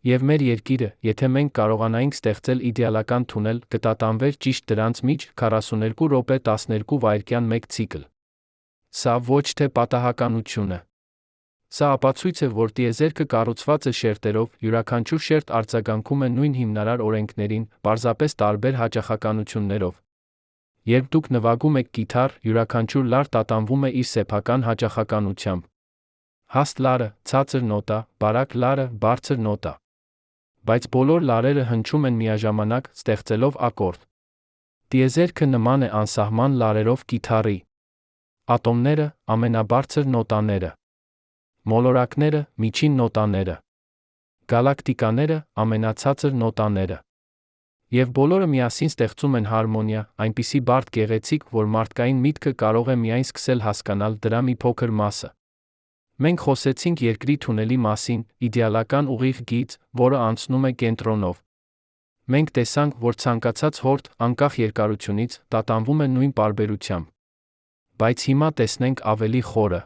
Եվ մեր Երկիրը, եթե մենք կարողանայինք ստեղծել իդեալական թունել, կտատանվեր ճիշտ դրանց միջ 42 րոպե 12 վայրկյան մեկ ցիկլ։ Սա ոչ թե պատահականություն է։ Սա ապացույց է, որ տիեզերքը կառուցված է շերտերով, յուրաքանչյուր շերտ արձագանքում է նույն հիմնարար օրենքներին, պարզապես տարբեր հաճախականություններով։ Երբ դուք նվագում եք կիթառ, յուրաքանչյուր լար տատանվում է իր սեփական հաճախականությամբ։ Հաստ լարը, ցածր նոտա, բարակ լարը, բարձր նոտա։ Բայց բոլոր լարերը հնչում են միաժամանակ, ստեղծելով ակորդ։ Տիեզերքը նման է անսահման լարերով կիթառի։ Ատոմները, ամենաբարձր նոտաները։ Մոլորակները, միջին նոտաները։ Գալակտիկաները, ամենացածր նոտաները։ Եվ բոլորը միասին ստեղծում են հարմոնիա, այնպիսի բարդ գեղեցիկ, որ մարդկային միտքը կարող է միայն սկսել հասկանալ դրա մի փոքր մասը։ Մենք խոսեցինք Երկրի թունելի մասին, իդեալական ուղիղ գիծ, որը անցնում է կենտրոնով։ Մենք տեսանք, որ ցանկացած հորդ, անկախ երկարությունից, տատանվում է նույն պարբերությամբ։ Բայց հիմա տեսնենք ավելի խորը։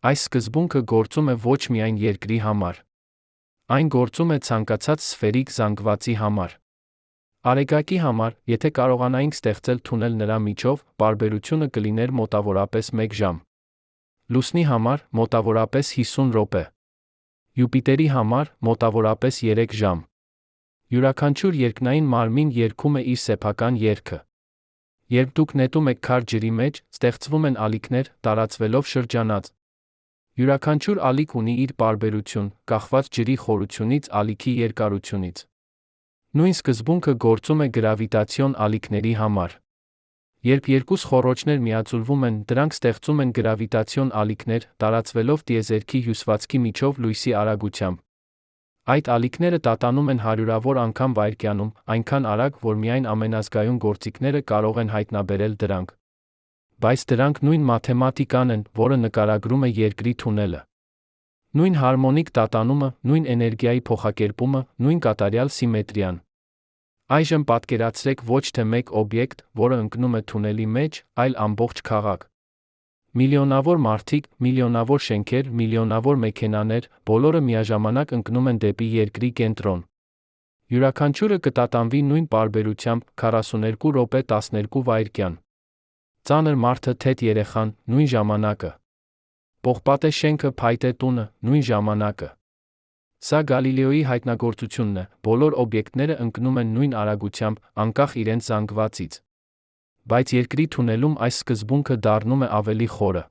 Այս սկզբունքը գործում է ոչ միայն Երկրի համար։ Այն գործում է ցանկացած սֆերիկ զանգվածի համար։ Արեգակի համար, եթե կարողանայինք ստեղծել թունել նրա միջով, պարբերությունը կլիներ մոտավորապես 1 ժամ։ Լուսնի համար, մոտավորապես 50 րոպե։ Յուպիտերի համար, մոտավորապես 3 ժամ։ Յուրաքանչյուր երկնային մարմին երգում է իր սեփական երգը։ Երբ դուք նետում եք քար ջրի մեջ, ստեղծվում են ալիքներ, տարածվելով շրջանած։ Յուրաքանչյուր ալիք ունի իր պարբերություն, կախված ջրի խորությունից, ալիքի երկարությունից։ Նույն սկզբունքը գործում է գրավիտացիոն ալիքների համար։ Երբ երկու սխորոճներ միաձուլվում են, դրանք ստեղծում են գրավիտացիոն ալիքներ, տարածվելով տիեզերքի հյուսվածքի միջով լույսի արագությամբ։ Այդ ալիքները տատանում են հարյուրավոր անգամ վայրկյանում, այնքան արագ, որ միայն ամենազգայուն գործիքները կարող են հայտնաբերել դրանք։ Բայց դրանք նույն մաթեմատիկան են, որը նկարագրում է Երկրի թունելը։ Նույն հարմոնիկ տատանումը, նույն էներգիայի փոխակերպումը, նույն կատարյալ սիմետրիան։ Այժմ պատկերացրեք ոչ թե մեկ օբյեկտ, որը ընկնում է թունելի մեջ, այլ ամբողջ քաղաք։ Միլիոնավոր մարդիկ, միլիոնավոր շենքեր, միլիոնավոր մեքենաներ, բոլորը միաժամանակ ընկնում են դեպի Երկրի կենտրոն։ Յուրաքանչյուրը կտատանվի նույն պարբերությամբ 42 րոպե 12 վայրկյան։ Ծանր մարդը, թեթ երեխան, նույն ժամանակը։ Պողպատե շենքը, փայտե տունը, նույն ժամանակը։ Սա Գալիլեոյի հայտնագործությունն է, բոլոր օբյեկտները ընկնում են նույն արագությամբ, անկախ իրենց զանգվածից։ Բայց երկրի թունելում այս սկզբունքը դառնում է ավելի խորը։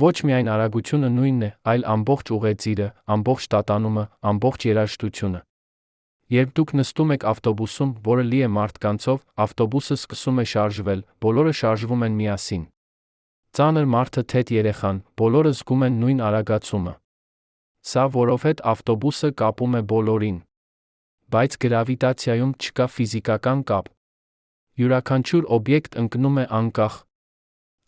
Ոչ միայն արագությունը նույնն է, այլ ամբողջ ուղեծիրը, ամբողջ տատանումը, ամբողջ երաժշտությունը։ Երբ դուք նստում եք ավտոբուսում, որը լի է մարդկանցով, ավտոբուսը սկսում է շարժվել, բոլորը շարժվում են միասին։ Ծանր մարդը, թեթ երեխան, բոլորը զգում են նույն արագացումը։ Սա որովհետև ավտոբուսը կապում է բոլորին։ Բայց գրավիտացիայում չկա ֆիզիկական կապ։ Յուրաքանչյուր օբյեկտ ընկնում է անկախ։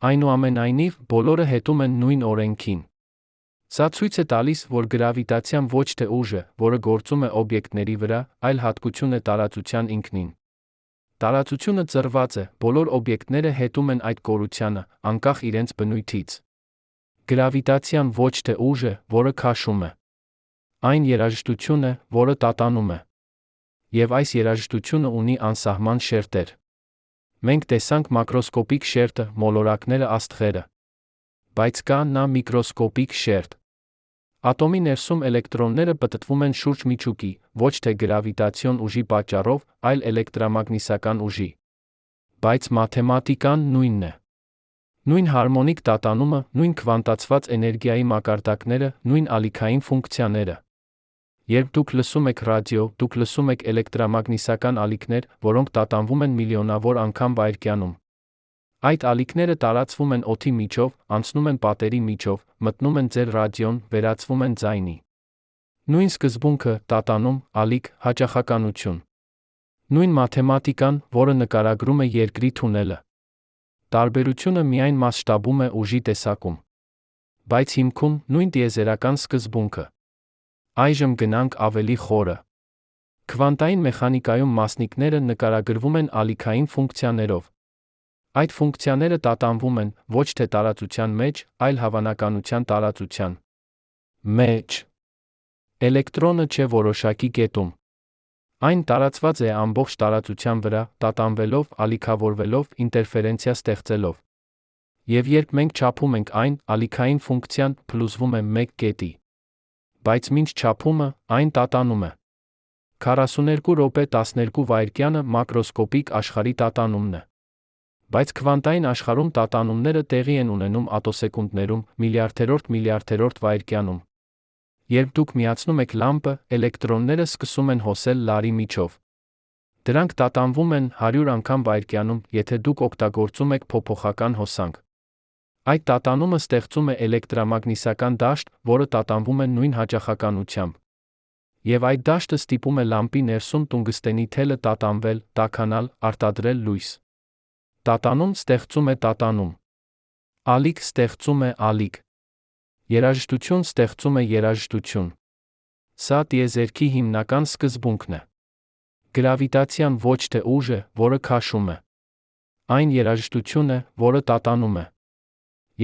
Այնուամենայնիվ, բոլորը հետում են նույն օրենքին։ Սա ցույց է տալիս, որ գրավիտացիան ոչ թե ուժ է, որը գործում է օբյեկտների վրա, այլ հատկություն է տարածության ինքնին։ Տարածությունը ծռված է, բոլոր օբյեկտները հետում են այդ կորությանը, անկախ իրենց բնույթից։ Գրավիտացիան ոչ թե ուժ է, որը քաշում է։ Այն երաժշտություն է, որը տատանում է։ Եվ այս երաժշտությունը ունի անսահման շերտեր։ Մենք տեսանք մակրոսկոպիկ շերտը, մոլորակները, աստղերը։ Բայց կա նա միկրոսկոպիկ շերտ։ Ատոմի ներսում էլեկտրոնները պտտվում են շուրջ միջուկի, ոչ թե գրավիտացիոն ուժի պատճառով, այլ էլեկտրամագնիսական ուժի։ Բայց մաթեմատիկան նույնն է։ Նույն հարմոնիկ տատանումը, նույն քվանտացված էներգիայի մակարդակները, նույն ալիքային ֆունկցիաները։ Երբ դուք լսում եք ռադիո, դուք լսում եք էլեկտրամագնիսական ալիքներ, որոնք տատանվում են միլիոնավոր անգամ վայրկյանում։ Այդ ալիքները տարածվում են օդի միջով, անցնում են պատերի միջով, մտնում են ձեր ռադիոն, վերածվում են ձայնի։ Նույն սկզբունքը, տատանում, ալիք, հաճախականություն։ Նույն մաթեմատիկան, որը նկարագրում է երկրի թունելը։ Տարբերությունը միայն մասշտաբում է ուժի տեսակում։ Բայց հիմքում նույն տիեզերական սկզբունքը։ Այժմ գնանք ավելի խորը։ Քվանտային մեխանիկայում մասնիկները նկարագրվում են ալիքային ֆունկցիաներով։ Այդ ֆունկցիաները տատանվում են ոչ թե տարածության մեջ, այլ հավանականության տարածության մեջ։ Էլեկտրոնը չէ որոշակի կետում։ Այն տարածված է ամբողջ տարածության վրա, տատանվելով, ալիքավորվելով, ինտերֆերենցիա ստեղծելով։ Եվ երբ մենք չափում ենք այն, ալիքային ֆունկցիան փլուզվում է մեկ կետի։ Բայց մինչ չափումը, այն տատանում է։ 42 րոպե 12 վայրկյանը մակրոսկոպիկ աշխարհի տատանումն է։ Բայց քվանտային աշխարհում տատանումները տեղի են ունենում ատոսեկունդներում, միլիարդերորդ վայրկյանում։ Երբ դուք միացնում եք լամպը, էլեկտրոնները սկսում են հոսել լարի միջով։ Դրանք տատանվում են 100 անգամ վայրկյանում, եթե դուք օգտագործում եք փոփոխական հոսանք։ Այդ տատանումը ստեղծում է էլեկտրամագնիսական դաշտ, որը տատանվում է նույն հաճախականությամբ։ Եվ այդ դաշտը ստիպում է լամպի ներսում տունգստենի թելը տատանվել, տաքանալ, արտադրել լույս։ Տատանում ստեղծում է տատանում։ Ալիք ստեղծում է ալիք։ Երաժշտություն ստեղծում է երաժշտություն։ Սա տիեզերքի հիմնական սկզբունքն է։ Գրավիտացիան ոչ թե ուժ է, որը քաշում է։ Այն երաժշտություն է, որը տատանում է։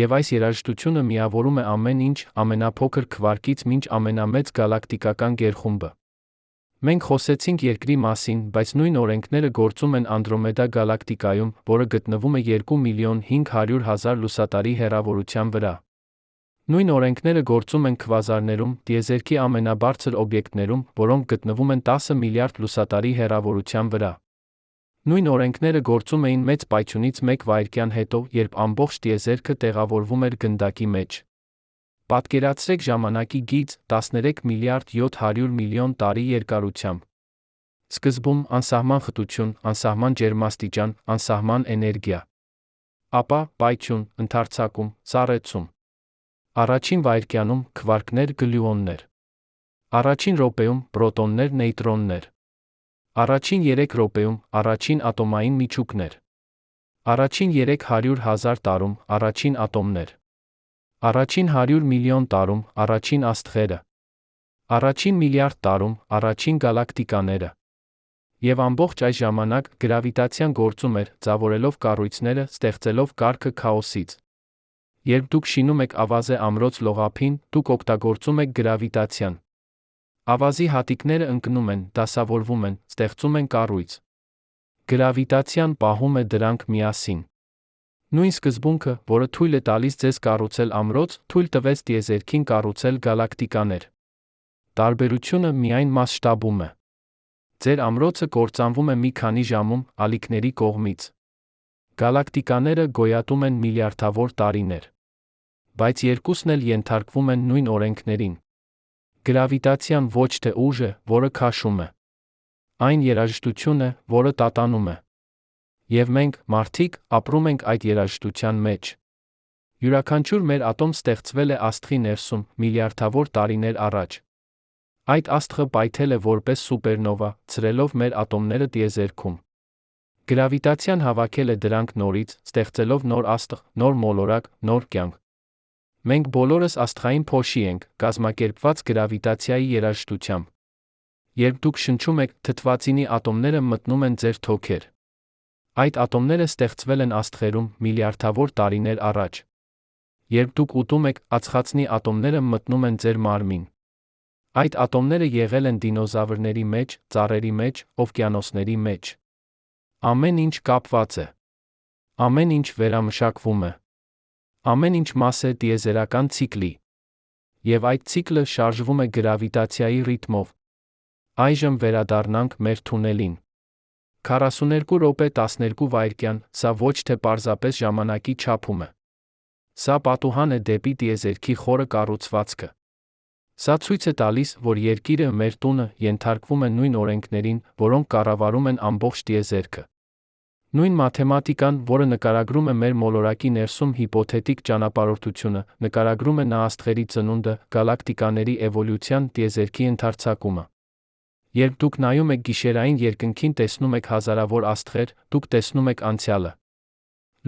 Եվ այս երաժշտությունը միավորում է ամեն ինչ, ամենափոքր քվարկից մինչ ամենամեծ գալակտիկական գերխումբը։ Մենք խոսեցինք երկրի մասին, բայց նույն օրենքները գործում են Անդրոմեդա գալակտիկայում, որը գտնվում է 2.500.000 լուսատարի հեռավորության վրա։ Նույն օրենքները գործում են քվազարներում, տիեզերքի ամենաբարձր օբյեկտներում, որոնք գտնվում են 10 միլիարդ լուսատարի հեռավորության վրա։ Նույն օրենքները գործում էին մեծ պայթյունից մեկ վայրկյան հետո, երբ ամբողջ տիեզերքը տեղավորվում էր գնդակի մեջ։ Պատկերացրեք ժամանակի գիծ 13 միլիարդ 700 միլիոն տարի երկարությամբ։ Սկզբում անսահման խտություն, անսահման ջերմաստիճան, անսահման էներգիա։ Ապա պայթյուն, ընդարձակում, սառեցում։ Առաջին վայրկյանում քվարկներ, գլյուոններ։ Առաջին րոպեում պրոտոններ, նեյտրոններ։ Առաջին 3 րոպեում առաջին ատոմային միջուկներ։ Առաջին 300.000 տարում առաջին ատոմներ։ Առաջին 100 միլիոն տարում առաջին աստղերը։ Առաջին միլիարդ տարում առաջին գալակտիկաները։ Եվ ամբողջ այս ժամանակ գրավիտացիան գործում էր, ձավորելով կառույցները, ստեղծելով կարգը քաոսից։ Երբ դուք շինում եք ավազե ամրոց լողափին, դուք օգտագործում եք գրավիտացիան։ Ավազի հատիկները ընկնում են, դասավորվում են, ստեղծում են կառույց։ Գրավիտացիան պահում է դրանք միասին։ Նույն սկզբունքը, որը թույլ է տալիս ձեզ կառուցել ամրոց, թույլ տվեց տիեզերքին կառուցել գալակտիկաներ։ Տարբերությունը միայն մասշտաբում է։ Ձեր ամրոցը կործանվում է մի քանի ժամում, ալիքների կողմից։ Գալակտիկաները գոյատում են միլիարդավոր տարիներ։ Բայց երկուսն էլ ենթարկվում են նույն օրենքներին։ Գրավիտացիան ոչ թե ուժ է, որը քաշում է։ Այն երաժշտություն է, որը տատանում է։ Եվ մենք, մարդիկ, ապրում ենք այդ երաժշտության մեջ։ Յուրաքանչյուր մեր ատոմ ստեղծվել է աստղի ներսում միլիարդավոր տարիներ առաջ։ Այդ աստղը պայթել է որպես սուպերնովա, ցրելով մեր ատոմները տիեզերքում։ Գրավիտացիան հավաքել է դրանք նորից, ստեղծելով նոր աստղ, նոր մոլորակ, նոր կյանք։ Մենք բոլորս աստղային փոշի ենք, կազմակերպված գրավիտացիայի երաժշտությամբ։ Երբ դուք շնչում եք, թթվածինի ատոմները մտնում են ձեր թոքեր։ Այդ ատոմները ստեղծվել են աստղերում միլիարդավոր տարիներ առաջ։ Երբ դուք ուտում եք, ածխածնի ատոմները մտնում են ձեր մարմին։ Այդ ատոմները եղել են դինոզավրների մեջ, ծառերի մեջ, օվկիանոսների մեջ։ Ամեն ինչ կապված է։ Ամեն ինչ վերամշակվում է։ Ամեն ինչ մաս է տիեզերական ցիկլի։ Եվ այդ ցիկլը շարժվում է գրավիտացիայի ռիթմով։ Այժմ վերադառնանք մեր թունելին։ 42 րոպե 12 վայրկյան, սա ոչ թե պարզապես ժամանակի չափում է։ Սա պատուհան է դեպի տիեզերքի խորը կառուցվածքը։ Սա ցույց է տալիս, որ Երկիրը, մեր տունը, ենթարկվում է նույն օրենքներին, որոնք կառավարում են ամբողջ տիեզերքը։ Նույն մաթեմատիկան, որը նկարագրում է մեր մոլորակի ներսում հիպոթետիկ ճանապարհորդությունը, նկարագրում է նահաստղերի ծնունդը, գալակտիկաների էվոլյուցիան, տիեզերքի ընդարձակումը։ Երբ դուք նայում եք գիշերային երկնքին, տեսնում եք հազարավոր աստղեր, դուք տեսնում եք անցյալը։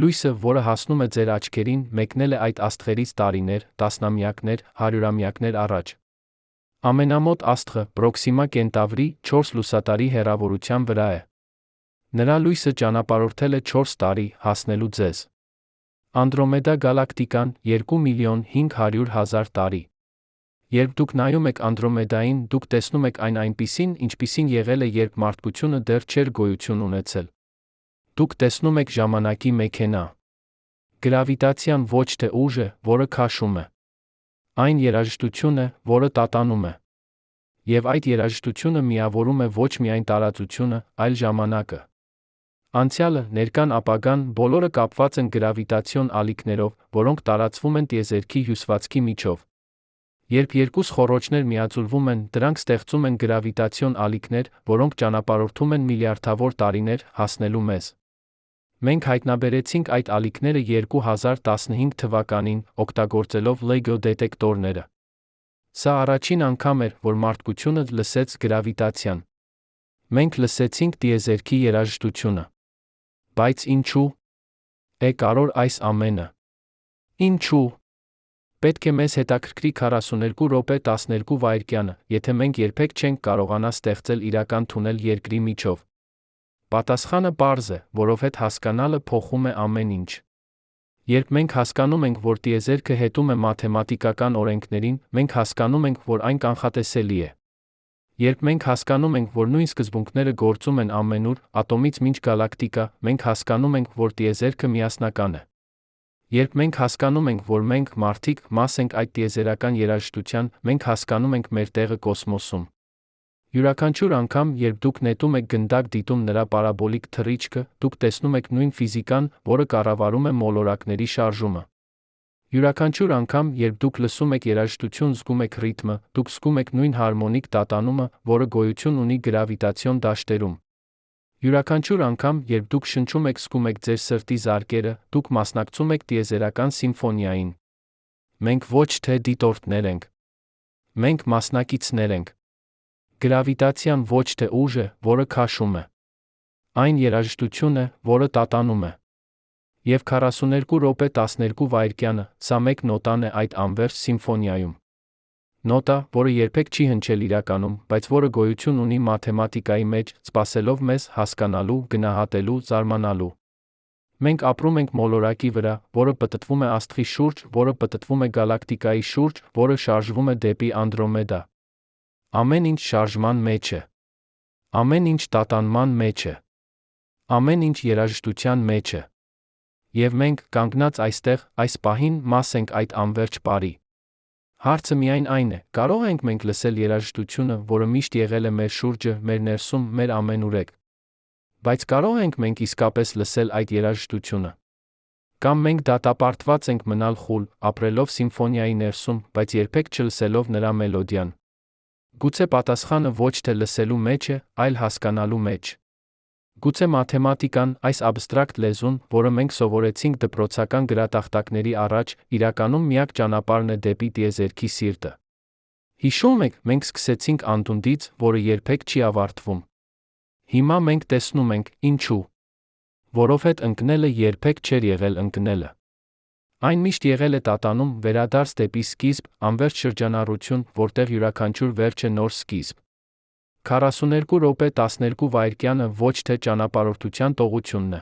Լույսը, որը հասնում է ձեր աչքերին, մեկնել է այդ աստղերից տարիներ, տասնամյակներ, հարյուրամյակներ առաջ։ Ամենամոտ աստղը, Պրոքսիմա Կենտավրի, 4 լուսատարի հեռավորության վրա է։ Նրա լույսը ճանապարհորդել է 4 տարի, հասնելու ձեզ։ Անդրոմեդա գալակտիկան 2.500.000 տարի։ Երբ դուք նայում եք Անդրոմեդային, դուք տեսնում եք այն այնպիսին, ինչպիսին եղել է, երբ մարդկությունը դեռ չէր գոյություն ունեցել։ Դուք տեսնում եք ժամանակի մեքենա։ Գրավիտացիան ոչ թե ուժ է, որը քաշում է։ Այն երաժշտություն է, որը տատանում է։ Եվ այդ երաժշտությունը միավորում է ոչ միայն տարածությունը, այլ ժամանակը։ Անցյալը, ներկան, ապագան, բոլորը կապված են գրավիտացիոն ալիքներով, որոնք տարածվում են տիեզերքի հյուսվածքի միջով։ Երբ երկու խոռոչներ միաձուլվում են, դրանք ստեղծում են գրավիտացիոն ալիքներ, որոնք ճանապարհորդում են միլիարդավոր տարիներ, հասնելու մեզ։ Մենք հայտնաբերեցինք այդ ալիքները 2015 թվականին, օգտագործելով LIGO դետեկտորները։ Սա առաջին անգամ էր, որ մարդկությունը լսեց գրավիտացիան։ Մենք լսեցինք տիեզերքի երաժշտությունը։ Բայց ինչու՞։ Կարոր այս ամենը։ Ինչու՞։ Պետք է մեզ հետաքրքրի 42 րոպե 12 վայրկյանը, եթե մենք երբեք չենք կարողանա ստեղծել իրական թունել Երկրի միջով։ Պատասխանը պարզ է, որովհետև հասկանալը փոխում է ամեն ինչ։ Երբ մենք հասկանում ենք, որ տիեզերքը հետում է մաթեմատիկական օրենքներին, մենք հասկանում ենք, որ այն կանխատեսելի է։ Երբ մենք հասկանում ենք, որ նույն սկզբունքները գործում են ամենուր, ատոմից մինչ գալակտիկա, մենք հասկանում ենք, որ տիեզերքը միասնական է։ Երբ մենք հասկանում ենք, որ մենք, մարդիկ, մաս ենք այդ տիեզերական երաժշտության, մենք հասկանում ենք մեր տեղը կոսմոսում։ Յուրաքանչյուր անգամ, երբ դուք նետում եք գնդակ դիտում նրա պարաբոլիկ թռիչքը, դուք տեսնում եք նույն ֆիզիկան, որը կառավարում է մոլորակների շարժումը։ Յուրաքանչյուր անգամ, երբ դուք լսում եք երաժշտություն, զգում եք ռիթմը, դուք զգում եք նույն հարմոնիկ տատանումը, որը գոյություն ունի գրավիտացիոն դաշտերում։ Յուրաքանչյուր անգամ, երբ դուք շնչում եք, զգում եք ձեր սրտի զարկերը, դուք մասնակցում եք տիեզերական սիմֆոնիային։ Մենք ոչ թե դիտորդներ ենք։ Մենք մասնակիցներ ենք։ Գրավիտացիան ոչ թե ուժ է, որը քաշում է։ Այն երաժշտություն է, որը տատանում է։ Եվ 42 րոպե 12 վայրկյանը, սա մեկ նոտան է այդ անվերջ սիմֆոնիայում։ Նոտա, որը երբեք չի հնչել իրականում, բայց որը գոյություն ունի մաթեմատիկայի մեջ, սպասելով մեզ հասկանալու, գնահատելու, զարմանալու։ Մենք ապրում ենք մոլորակի վրա, որը պտտվում է աստղի շուրջ, որը պտտվում է գալակտիկայի շուրջ, որը շարժվում է դեպի Անդրոմեդա։ Ամեն ինչ շարժման մեջ է։ Ամեն ինչ տատանման մեջ է։ Ամեն ինչ երաժշտության մեջ է։ Եվ մենք, կանգնած այստեղ, այս պահին, մաս ենք այդ անվերջ պարի։ Հարցը միայն այն է, կարո՞ղ ենք մենք լսել երաժշտությունը, որը միշտ եղել է մեր շուրջը, մեր ներսում, մեր ամենուրեք։ Բայց կարող ենք մենք իսկապես լսել այդ երաժշտությունը։ Կամ մենք դատապարտված ենք մնալ խուլ, ապրելով սիմֆոնիայի ներսում, բայց երբեք չլսելով նրա մելոդիան։ Գուցե պատասխանը ոչ թե լսելու մեջ է, այլ հասկանալու մեջ։ Գուցե մաթեմատիկան, այս աբստրակտ լեզուն, որը մենք սովորեցինք դպրոցական գրատախտակների առաջ, իրականում միակ ճանապարհն է դեպի տիեզերքի սիրտը։ Հիշում եք, մենք սկսեցինք անդունդից, որը երբեք չի ավարտվում։ Հիմա մենք տեսնում ենք, ինչու։ Որովհետև ընկնելը երբեք չէր եղել ընկնելը։ Այն միշտ եղել է տատանում, վերադարձ դեպի սկիզբ, անվերջ շրջանառություն, որտեղ յուրաքանչյուր վերջ է նոր սկիզբ։ 42 րոպե 12 վայրկյանը ոչ թե ճանապարհորդության տողությունն է։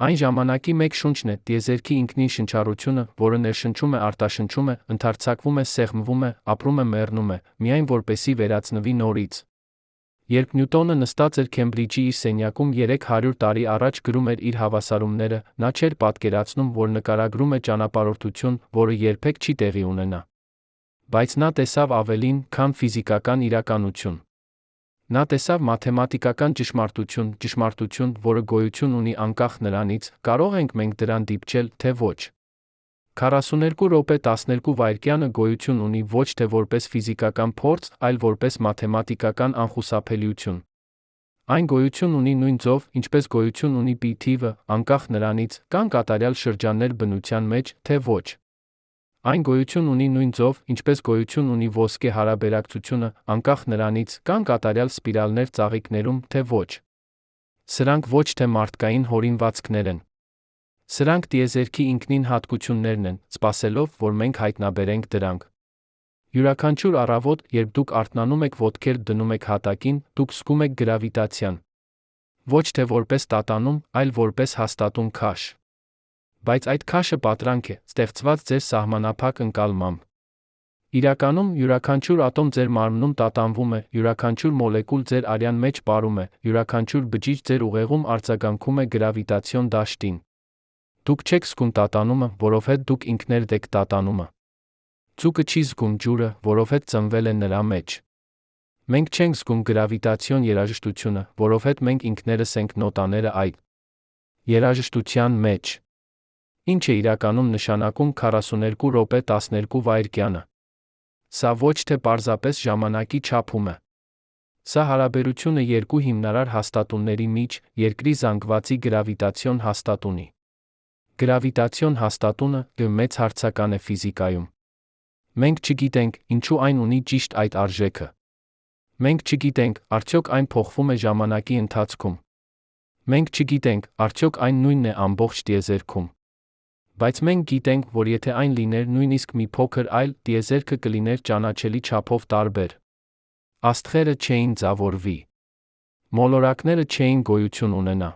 Այն ժամանակի մեկ շունչն է, տիեզերքի ինքնին շնչառությունը, որը ներշնչում է, արտաշնչում է, ընդարձակվում է, սեղմվում է, ապրում է, մեռնում է, միայն որպեսզի վերածնվի նորից։ Երբ Նյուտոնը նստած էր Քեմբրիջի իր սենյակում 300 տարի առաջ գրում էր իր հավասարումները, նա չէր պատկերացնում, որ նկարագրում է ճանապարհորդություն, որը երբեք չի տեղի ունենա։ Բայց նա տեսավ ավելին, քան ֆիզիկական իրականություն։ Նա տեսավ մաթեմատիկական ճշմարտություն, որը գոյություն ունի անկախ նրանից, կարող ենք մենք դրան դիպչել, թե ոչ։ 42 րոպե 12 վայրկյանը գոյություն ունի ոչ թե որպես ֆիզիկական փորձ, այլ որպես մաթեմատիկական անխուսափելիություն։ Այն գոյություն ունի նույն ձով, ինչպես գոյություն ունի π թիվը, անկախ նրանից, կան կատարյալ շրջաններ բնության մեջ, թե ոչ։ Այն գոյություն ունի նույն ձով, ինչպես գոյություն ունի ոսկե հարաբերակցությունը, անկախ նրանից, կան կատարյալ սպիրալներ ծաղիկներում, թե ոչ։ Սրանք ոչ թե մարդկային հորինվածքներ են։ Սրանք տիեզերքի ինքնին հատկություններն են, սպասելով, որ մենք հայտնաբերենք դրանք։ Յուրաքանչյուր առավոտ, երբ դուք արթնանում եք ոտքեր դնում եք հատակին, դուք զգում եք գրավիտացիան։ Ոչ թե որպես տատանում, այլ որպես հաստատուն քաշ։ Բայց այդ քաշը պատրանք է, ստեղծված ձեր սահմանափակ ընկալմամբ։ Իրականում, յուրաքանչյուր ատոմ ձեր մարմնում տատանվում է, յուրաքանչյուր մոլեկուլ ձեր արյան մեջ ապրում է, յուրաքանչյուր բջիջ ձեր ուղեղում արձագանքում է գրավիտացիոն դաշտին։ Դուք չեք զգում տատանումը, որովհետև դուք ինքներդ եք տատանումը։ Ձուկը չի զգում ջուրը, որովհետև ծնվել է նրա մեջ։ Մենք չենք զգում գրավիտացիոն երաժշտությունը, որովհետև մենք ինքներս ենք նոտաները այդ երաժշտության մեջ։ Ինչ է իրականում նշանակում 42 րոպե 12 վայրկյանը։ Սա ոչ թե պարզապես ժամանակի չափում է։ Սա հարաբերությունը երկու հիմնարար հաստատունների միջ, երկրի զանգվածի գրավիտացիոն հաստատունի։ Գրավիտացիոն հաստատունը մեծ հարցական է ֆիզիկայում։ Մենք չգիտենք, ինչու այն ունի ճիշտ այդ արժեքը։ Մենք չգիտենք, արդյոք այն փոխվում է ժամանակի ընթացքում։ Մենք չգիտենք, արդյոք այն նույնն է ամբողջ տիեզերքում։ Բայց մենք գիտենք, որ եթե այն լիներ նույնիսկ մի փոքր այլ, տիեզերքը կլիներ ճանաչելի չափով տարբեր։ Աստղերը չէին ձավորվի։ Մոլորակները չէին գոյություն ունենա։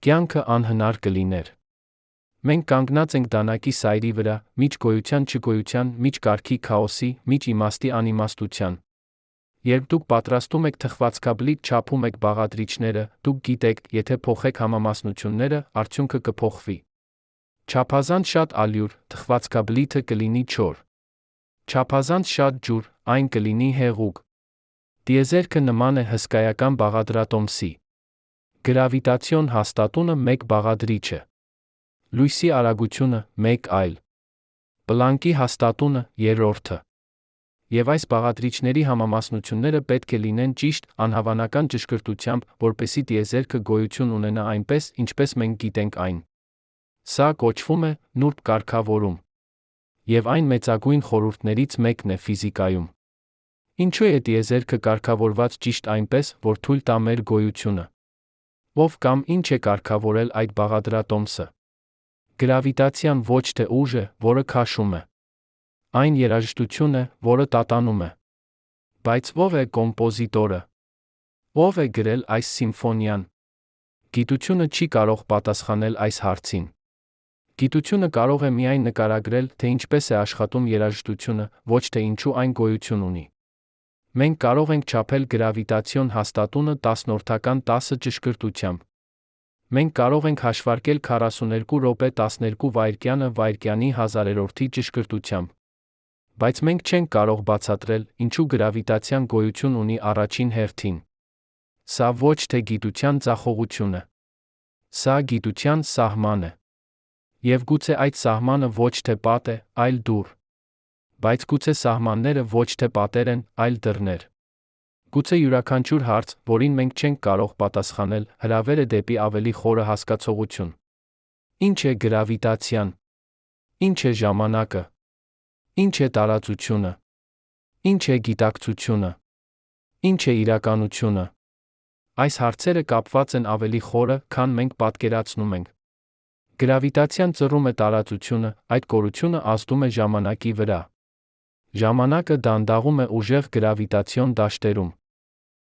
Կյանքը անհնար կլիներ։ Մենք կանգնած ենք դանակի սայրի վրա, միջ գոյության չգոյության, միջ կարգի քաոսի, միջ իմաստի անիմաստության։ Երբ դուք պատրաստում եք թխվածքաբլիթ չափում եք բաղադրիչները, դուք գիտեք, եթե փոխեք համամասնությունները, արդյունքը կփոխվի։ Չափազանց շատ ալյուր, թխվածքաբլիթը կլինի չոր։ Չափազանց շատ ջուր, այն կլինի հեղուկ։ Տիեզերքը նման է հսկայական բաղադրատոմսի։ Գրավիտացիոն հաստատունը մեկ բաղադրիչ է։ Լույսի արագությունը մեկ այլ։ Պլանկի հաստատունը երրորդը։ Եվ այս բաղադրիչների համամասնությունները պետք է լինեն ճիշտ, անհավանական ճշգրտությամբ, որպեսզի տիեզերքը գոյություն ունենա այնպես, ինչպես մենք գիտենք այն։ Սա կոչվում է նուրբ կարգավորում։ Եվ այն մեծագույն խորհուրդներից մեկն է ֆիզիկայում։ Ինչու է տիեզերքը կարգավորված ճիշտ այնպես, որ թույլ տա մեր գոյությունը։ Ով կամ ինչ է կարգավորել այդ բաղադրատոմսը։ Գրավիտացիան ոչ թե ուժ է, որը քաշում է։ Այն երաժշտություն է, որը տատանում է։ Բայց ով է կոմպոզիտորը։ Ով է գրել այս սիմֆոնիան։ Գիտությունը չի կարող պատասխանել այս հարցին։ Գիտությունը կարող է միայն նկարագրել, թե ինչպես է աշխատում երաժշտությունը, ոչ թե ինչու այն գոյություն ունի։ Մենք կարող ենք չափել գրավիտացիոն հաստատունը տասնորդական 10 ճշգրտությամբ։ Մենք կարող ենք հաշվարկել 42 րոպե 12 վայրկյանը վայրկյանի հազարերորդի ճշգրտությամբ։ Բայց մենք չենք կարող բացատրել, ինչու գրավիտացիան գոյություն ունի առաջին հերթին։ Սա ոչ թե գիտության ձախողություն է։ Սա գիտության սահման է։ Եվ գուցե այդ սահմանը ոչ թե պատ է, այլ դուռ։ Բայց գուցե սահմանները ոչ թե պատեր են, այլ դռներ։ Գուցե յուրաքանչյուր հարց, որին մենք չենք կարող պատասխանել, հրավեր է դեպի ավելի խորը հասկացողություն։ Ինչ է գրավիտացիան։ Ինչ է ժամանակը։ Ինչ է տարածությունը։ Ինչ է գիտակցությունը։ Ինչ է իրականությունը։ Այս հարցերը կապված են ավելի խորը, քան մենք պատկերացնում ենք։ Գրավիտացիան ծռում է տարածությունը, այդ կորությունը ազդում է ժամանակի վրա։ Ժամանակը դանդաղում է ուժեղ գրավիտացիոն դաշտերում։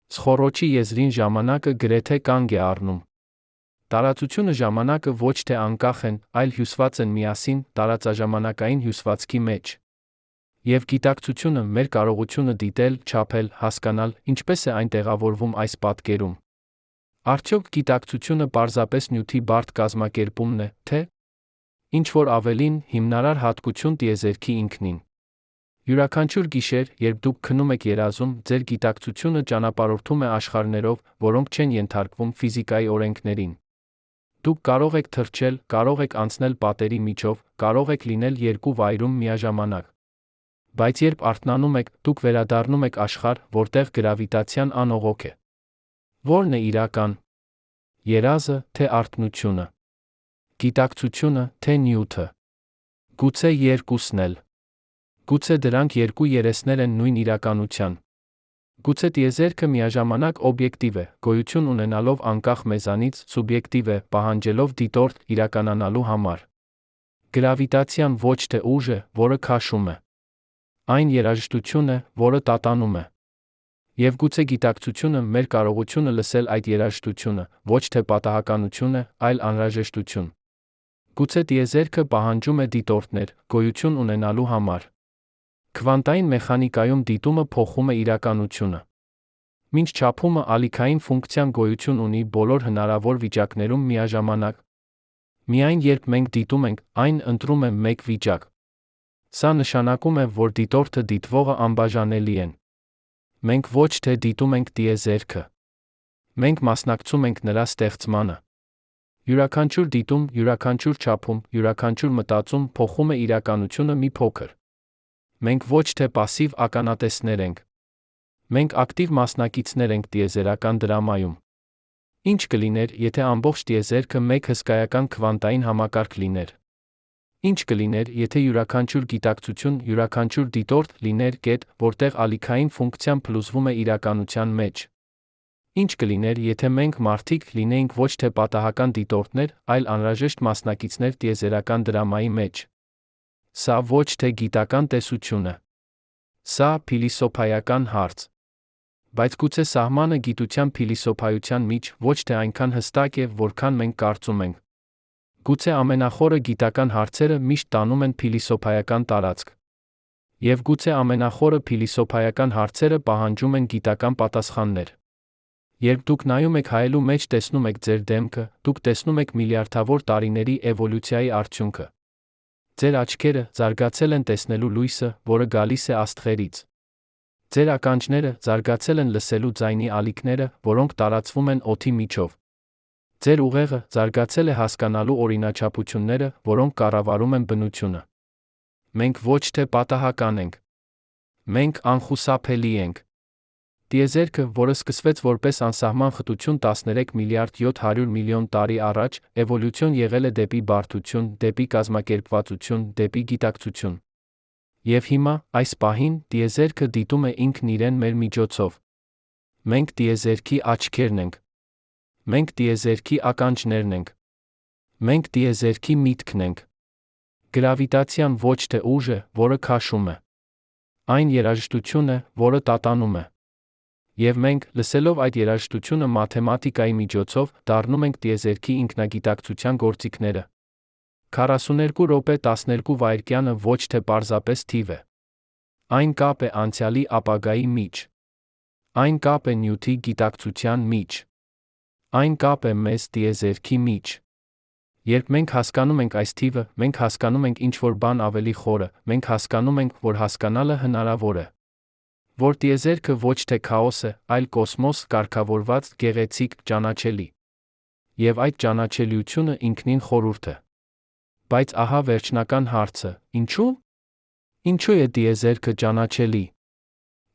Սխորոչի եզրին ժամանակը գրեթե կանգ է առնում։ Տարածությունը ժամանակը ոչ թե անկախ են, այլ հյուսված են միասին տարածաժամանակային հյուսվածքի մեջ։ Եվ գիտակցությունը մեր կարողությունը դիտել, չափել, հասկանալ, ինչպես է այն տեղավորվում այս պատկերում։ Արդյոք գիտակցությունը պարզապես նյութի բարդ կազմակերպումն է, թե ինչ-որ ավելին, հիմնարար հատկություն տիեզերքի ինքնին։ Յուրաքանչյուր գիշեր, երբ դուք քնում եք երազում, ձեր գիտակցությունը ճանապարհորդում է աշխարհներով, որոնք չեն ենթարկվում ֆիզիկայի օրենքներին։ Դուք կարող եք թռչել, կարող եք անցնել պատերի միջով, կարող եք լինել երկու վայրում միաժամանակ։ Բայց երբ արթնանում եք, դուք վերադառնում եք աշխարհ, որտեղ գրավիտացիան անողոք է։ Ո՞րն է իրական։ Երազը, թե արթնությունը։ Գիտակցությունը, թե նյութը։ Գուցե երկուսն էլ։ Գուցե դրանք երկու երեսներ են նույն իրականության։ Գուցե տիեզերքը միաժամանակ օբյեկտիվ է, գոյություն ունենալով անկախ մեզանից, սուբյեկտիվ է, պահանջելով դիտորդ իրականանալու համար։ Գրավիտացիան ոչ թե ուժ է, որը քաշում է։ Այն երաժշտություն է, որը տատանում է։ Եվ գուցե գիտակցությունը մեր կարողությունը լսել այդ երաժշտությունը, ոչ թե պատահականություն է, այլ անհրաժեշտություն։ Գուցե տիեզերքը պահանջում է դիտորդներ, գոյություն ունենալու համար։ Քվանտային մեխանիկայում դիտումը փոխում է իրականությունը։ Մինչ չափումը ալիքային ֆունկցիան գոյություն ունի բոլոր հնարավոր վիճակներում միաժամանակ։ Միայն երբ մենք դիտում ենք, այն ընտրում է մեկ վիճակ։ Սա նշանակում է, որ դիտորդը դիտվողը անբաժանելի են։ Մենք ոչ թե դիտում ենք տիեզերքը։ Մենք մասնակցում ենք նրա ստեղծմանը։ Յուրաքանչյուր դիտում, յուրաքանչյուր չափում, յուրաքանչյուր մտածում փոխում է իրականությունը մի փոքր։ Մենք ոչ թե պասիվ ականատեսներ ենք։ Մենք ակտիվ մասնակիցներ ենք տիեզերական դրամայում։ Ինչ կլիներ, եթե ամբողջ տիեզերքը մեկ հսկայական քվանտային համակարգ լիներ։ Ինչ կլիներ, եթե յուրաքանչյուր գիտակցություն, յուրաքանչյուր դիտորդ լիներ կետ, որտեղ ալիքային ֆունկցիան փլուզվում է իրականության մեջ։ Ինչ կլիներ, եթե մենք մարդիկ լինեինք ոչ թե պատահական դիտորդներ, այլ անհրաժեշտ մասնակիցներ տիեզերական դրամայի մեջ։ Սա ոչ թե գիտական տեսություն է։ Սա փիլիսոփայական հարց։ Բայց գուցե սահմանը գիտության փիլիսոփայության միջ ոչ թե այնքան հստակ է, որքան մենք կարծում ենք։ Գուցե ամենախորը գիտական հարցերը միշտ տանում են փիլիսոփայական տարածք։ Եվ գուցե ամենախորը փիլիսոփայական հարցերը պահանջում են գիտական պատասխաններ։ Երբ դուք նայում եք հայելու մեջ տեսնում եք ձեր դեմքը, դուք տեսնում եք միլիարդավոր տարիների էվոլյուցիայի արդյունքը։ Ձեր աչքերը զարգացել են տեսնելու լույսը, որը գալիս է աստղերից։ Ձեր ականջները զարգացել են լսելու ձայնի ալիքները, որոնք տարածվում են օդի միջով։ Ձեր ուղեղը զարգացել է հասկանալու օրինաչափությունները, որոնք կառավարում են բնությունը։ Մենք ոչ թե պատահական ենք։ Մենք անխուսափելի ենք։ Տիեզերքը, որը սկսվեց որպես անսահման խտություն 13 միլիարդ 700 միլիոն տարի առաջ, էվոլյուցիոն եղել է դեպի բարդություն, դեպի կազմակերպվածություն, դեպի գիտակցություն։ Եվ հիմա, այս պահին, տիեզերքը դիտում է ինքն իրեն մեր միջոցով։ Մենք տիեզերքի աչքերն ենք։ Մենք տիեզերքի ականջներն ենք։ Մենք տիեզերքի միտքն ենք։ Գրավիտացիան ոչ թե ուժ է, որը քաշում է։ Այն երաժշտություն է, որը տատանում է։ Եվ մենք, լսելով այդ երաժշտությունը մաթեմատիկայի միջոցով, դառնում ենք տիեզերքի ինքնագիտակցության գործիքները։ 42 րոպե 12 վայրկյանը ոչ թե պարզապես թիվ է։ Այն կապ է անցյալի ապագայի միջ։ Այն կապ է նյութի գիտակցության միջ։ Այն կապ է մեզ տիեզերքի միջ։ Երբ մենք հասկանում ենք այս թիվը, մենք հասկանում ենք ինչ-որ բան ավելի խորը, մենք հասկանում ենք, որ հասկանալը հնարավոր է։ Որ տիեզերքը ոչ թե քաոս է, այլ կոսմոս կարգավորված, գեղեցիկ, ճանաչելի։ Եվ այդ ճանաչելիությունը ինքնին խորհուրդ է։ Բայց ահա վերջնական հարցը՝ ինչու՞։ Ինչու է տիեզերքը ճանաչելի։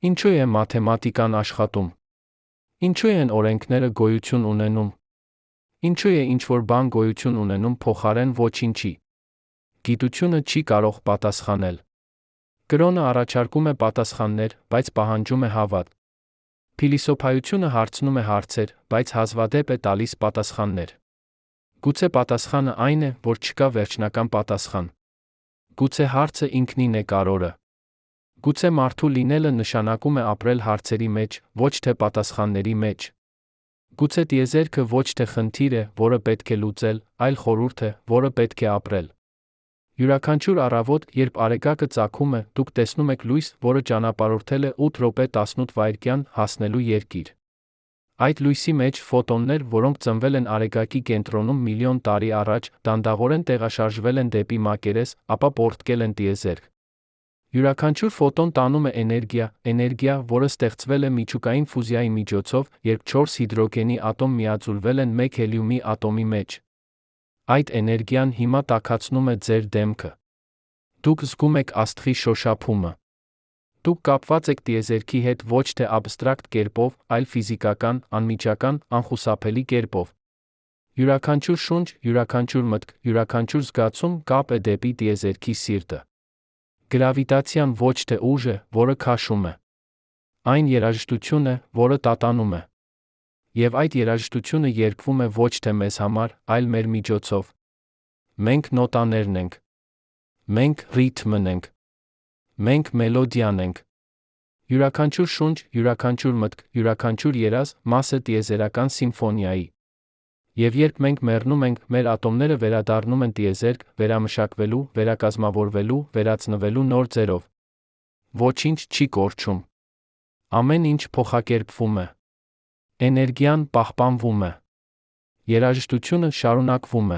Ինչու է մաթեմատիկան աշխատում։ Ինչու են օրենքները գոյություն ունենում։ Ինչու է ինչ-որ բան գոյություն ունենում փոխարեն ոչինչի։ Գիտությունը չի կարող պատասխանել։ Կրոնը առաջարկում է պատասխաններ, բայց պահանջում է հավատ։ Փիլիսոփայությունը հարցնում է հարցեր, բայց հազվադեպ է տալիս պատասխաններ։ Գուցե պատասխանը այն է, որ չկա վերջնական պատասխան։ Գուցե հարցը ինքնին է կարևորը։ Գուցե մարդու լինելը նշանակում է ապրել հարցերի մեջ, ոչ թե պատասխանների մեջ։ Գուցե տիեզերքը ոչ թե խնդիր է, որը պետք է լուծել, այլ խորհուրդ է, որը պետք է ապրել։ Յուրաքանչյուր առավոտ, երբ արեգակը ծագում է, դուք տեսնում եք լույս, որը ճանապարհորդել է 8 րոպե 18 վայրկյան հասնելու երկիր։ Այդ լույսի մեջ ֆոտոններ, որոնք ծնվել են արեգակի կենտրոնում միլիոն տարի առաջ, դանդաղորեն տեղաշարժվել են դեպի մակերես, ապա պոռթկել են տիեզերք։ Յուրաքանչյուր ֆոտոն տանում է էներգիա, որը ստեղծվել է միջուկային ֆուզիայի միջոցով, երբ 4 հիդրոգենի ատոմ միաձուլվել են 1 հելիումի ատոմի մեջ։ Այդ էներգիան հիմա տաքացնում է ձեր դեմքը։ Դուք զգում եք աստղի շոշափումը։ Դուք կապված եք տիեզերքի հետ ոչ թե աբստրակտ կերպով, այլ ֆիզիկական, անմիջական, անխուսափելի կերպով։ Յուրաքանչյուր շունչ, յուրաքանչյուր մտք, յուրաքանչյուր զգացում կապ է դեպի տիեզերքի սիրտը։ Գրավիտացիան ոչ թե ուժ է, որը քաշում է։ Այն երաժշտություն է, որը տատանում է։ Եվ այդ երաժշտությունը երգվում է ոչ թե մեզ համար, այլ մեր միջոցով։ Մենք նոտաներն ենք։ Մենք ռիթմն ենք։ Մենք մելոդիան ենք։ Յուրաքանչյուր շունչ, յուրաքանչյուր մտք, յուրաքանչյուր երազ մաս է տիեզերական սիմֆոնիայի։ Եվ երբ մենք մեռնում ենք, մեր ատոմները վերադառնում են տիեզերք, վերամշակվելու, վերակազմավորվելու, վերածնվելու նոր ձևով։ Ոչինչ չի կորչում։ Ամեն ինչ փոխակերպվում է։ Էներգիան պահպանվում է։ Երաժշտությունը շարունակվում է։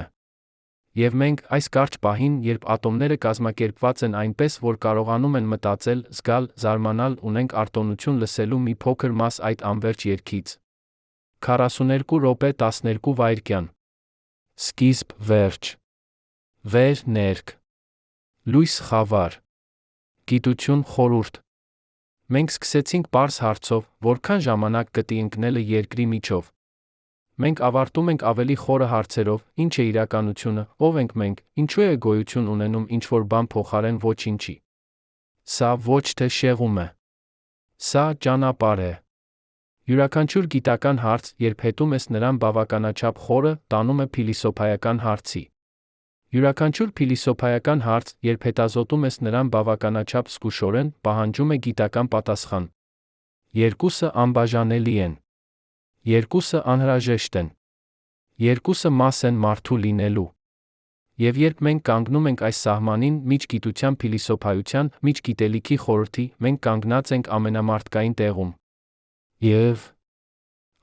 Եվ մենք այս կարճ պահին, երբ ատոմները կազմակերպված են այնպես, որ կարողանում են մտածել, զգալ, զարմանալ, ունենք արտոնություն լսելու մի փոքր մաս այդ անվերջ երգից։ 42 րոպե 12 վայրկյան։ Սկիզբ, վերջ։ Վեր, ներք։ Լույս, խավար։ Գիտություն, խորհուրդ։ Մենք սկսեցինք պարզ հարցով, որքան ժամանակ գտի ընկնելը երկրի միջով։ Մենք ավարտում ենք ավելի խորը հարցերով, ինչ է իրականությունը, ով ենք մենք, ինչու է գոյություն ունենում ինչ-որ բան փոխարեն ոչինչի։ Սա ոչ թե շեղում է։ Սա ճանապարհ է։ Յուրաքանչյուր գիտական հարց, երբ հետում ես նրան բավականաչափ խորը, տանում է փիլիսոփայական հարցի։ Յուրաքանչյուր փիլիսոփայական հարց, երբ հետազոտում ես նրան բավականաչափ զգուշորեն, պահանջում է գիտական պատասխան։ Երկուսը անբաժանելի են։ Երկուսը անհրաժեշտ են։ Երկուսը մաս են մարդու լինելու։ Եվ երբ մենք կանգնում ենք այս սահմանին, միջգիտության փիլիսոփայության, միջգիտելիքի խորհրդի, մենք կանգնած ենք ամենամարդկային տեղում։ Եվ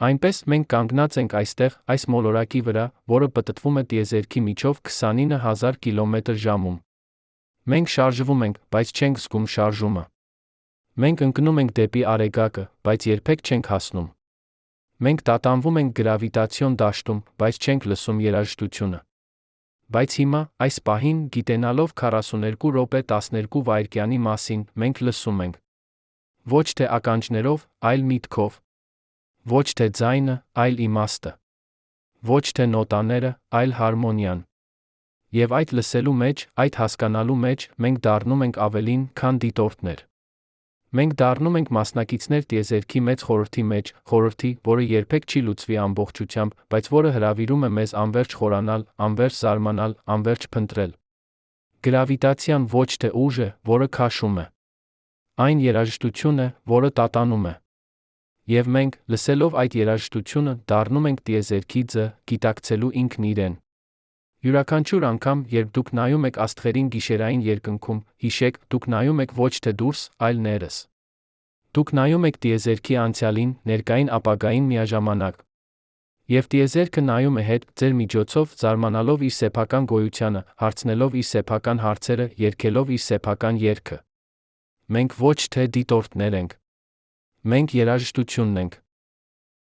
այնպես մենք կանգնած ենք այստեղ, այս մոլորակի վրա, որը պտտվում է տիեզերքի միջով 29000 կմ/ժ-ում։ Մենք շարժվում ենք, բայց չենք զգում շարժումը։ Մենք ընկնում ենք դեպի արեգակը, բայց երբեք չենք հասնում։ Մենք տատանվում ենք գրավիտացիոն դաշտում, բայց չենք լսում երաժշտությունը։ Բայց հիմա, այս պահին, գիտենալով 42 րոպե 12 վայրկյանի մասին, մենք լսում ենք։ Ոչ թե ականջներով, այլ միտքով։ Ոչ թե ձայնը, այլ իմաստը։ Ոչ թե նոտաները, այլ հարմոնիան։ Եվ այդ լսելու մեջ, այդ հասկանալու մեջ, մենք դառնում ենք ավելին, քան դիտորդներ։ Մենք դառնում ենք մասնակիցներ տիեզերքի մեծ խորհրդի մեջ, խորհրդի, որը երբեք չի լուծվի ամբողջությամբ, բայց որը հրավիրում է մեզ անվերջ խորանալ, անվերջ զարմանալ, անվերջ փնտրել։ Գրավիտացիան ոչ թե ուժ է, որը քաշում է։ Այն երաժշտություն է, որը տատանում է։ Եվ մենք, լսելով այդ երաժշտությունը, դառնում ենք տիեզերքի ձ, գիտակցելու ինքն իրեն։ Յուրաքանչյուր անգամ, երբ դուք նայում եք աստղերին գիշերային երկնքում, հիշեք, դուք նայում եք ոչ թե դուրս, այլ ներս։ Դուք նայում եք տիեզերքի անցյալին, ներկային ապագային միաժամանակ։ Եվ տիեզերքը նայում է հետ, ձեր միջոցով, զարմանալով իր սեփական գոյությանը, հարցնելով իր սեփական հարցերը, երգելով իր սեփական երգը։ Մենք ոչ թե դիտորդներ ենք։ Մենք երաժշտությունն ենք։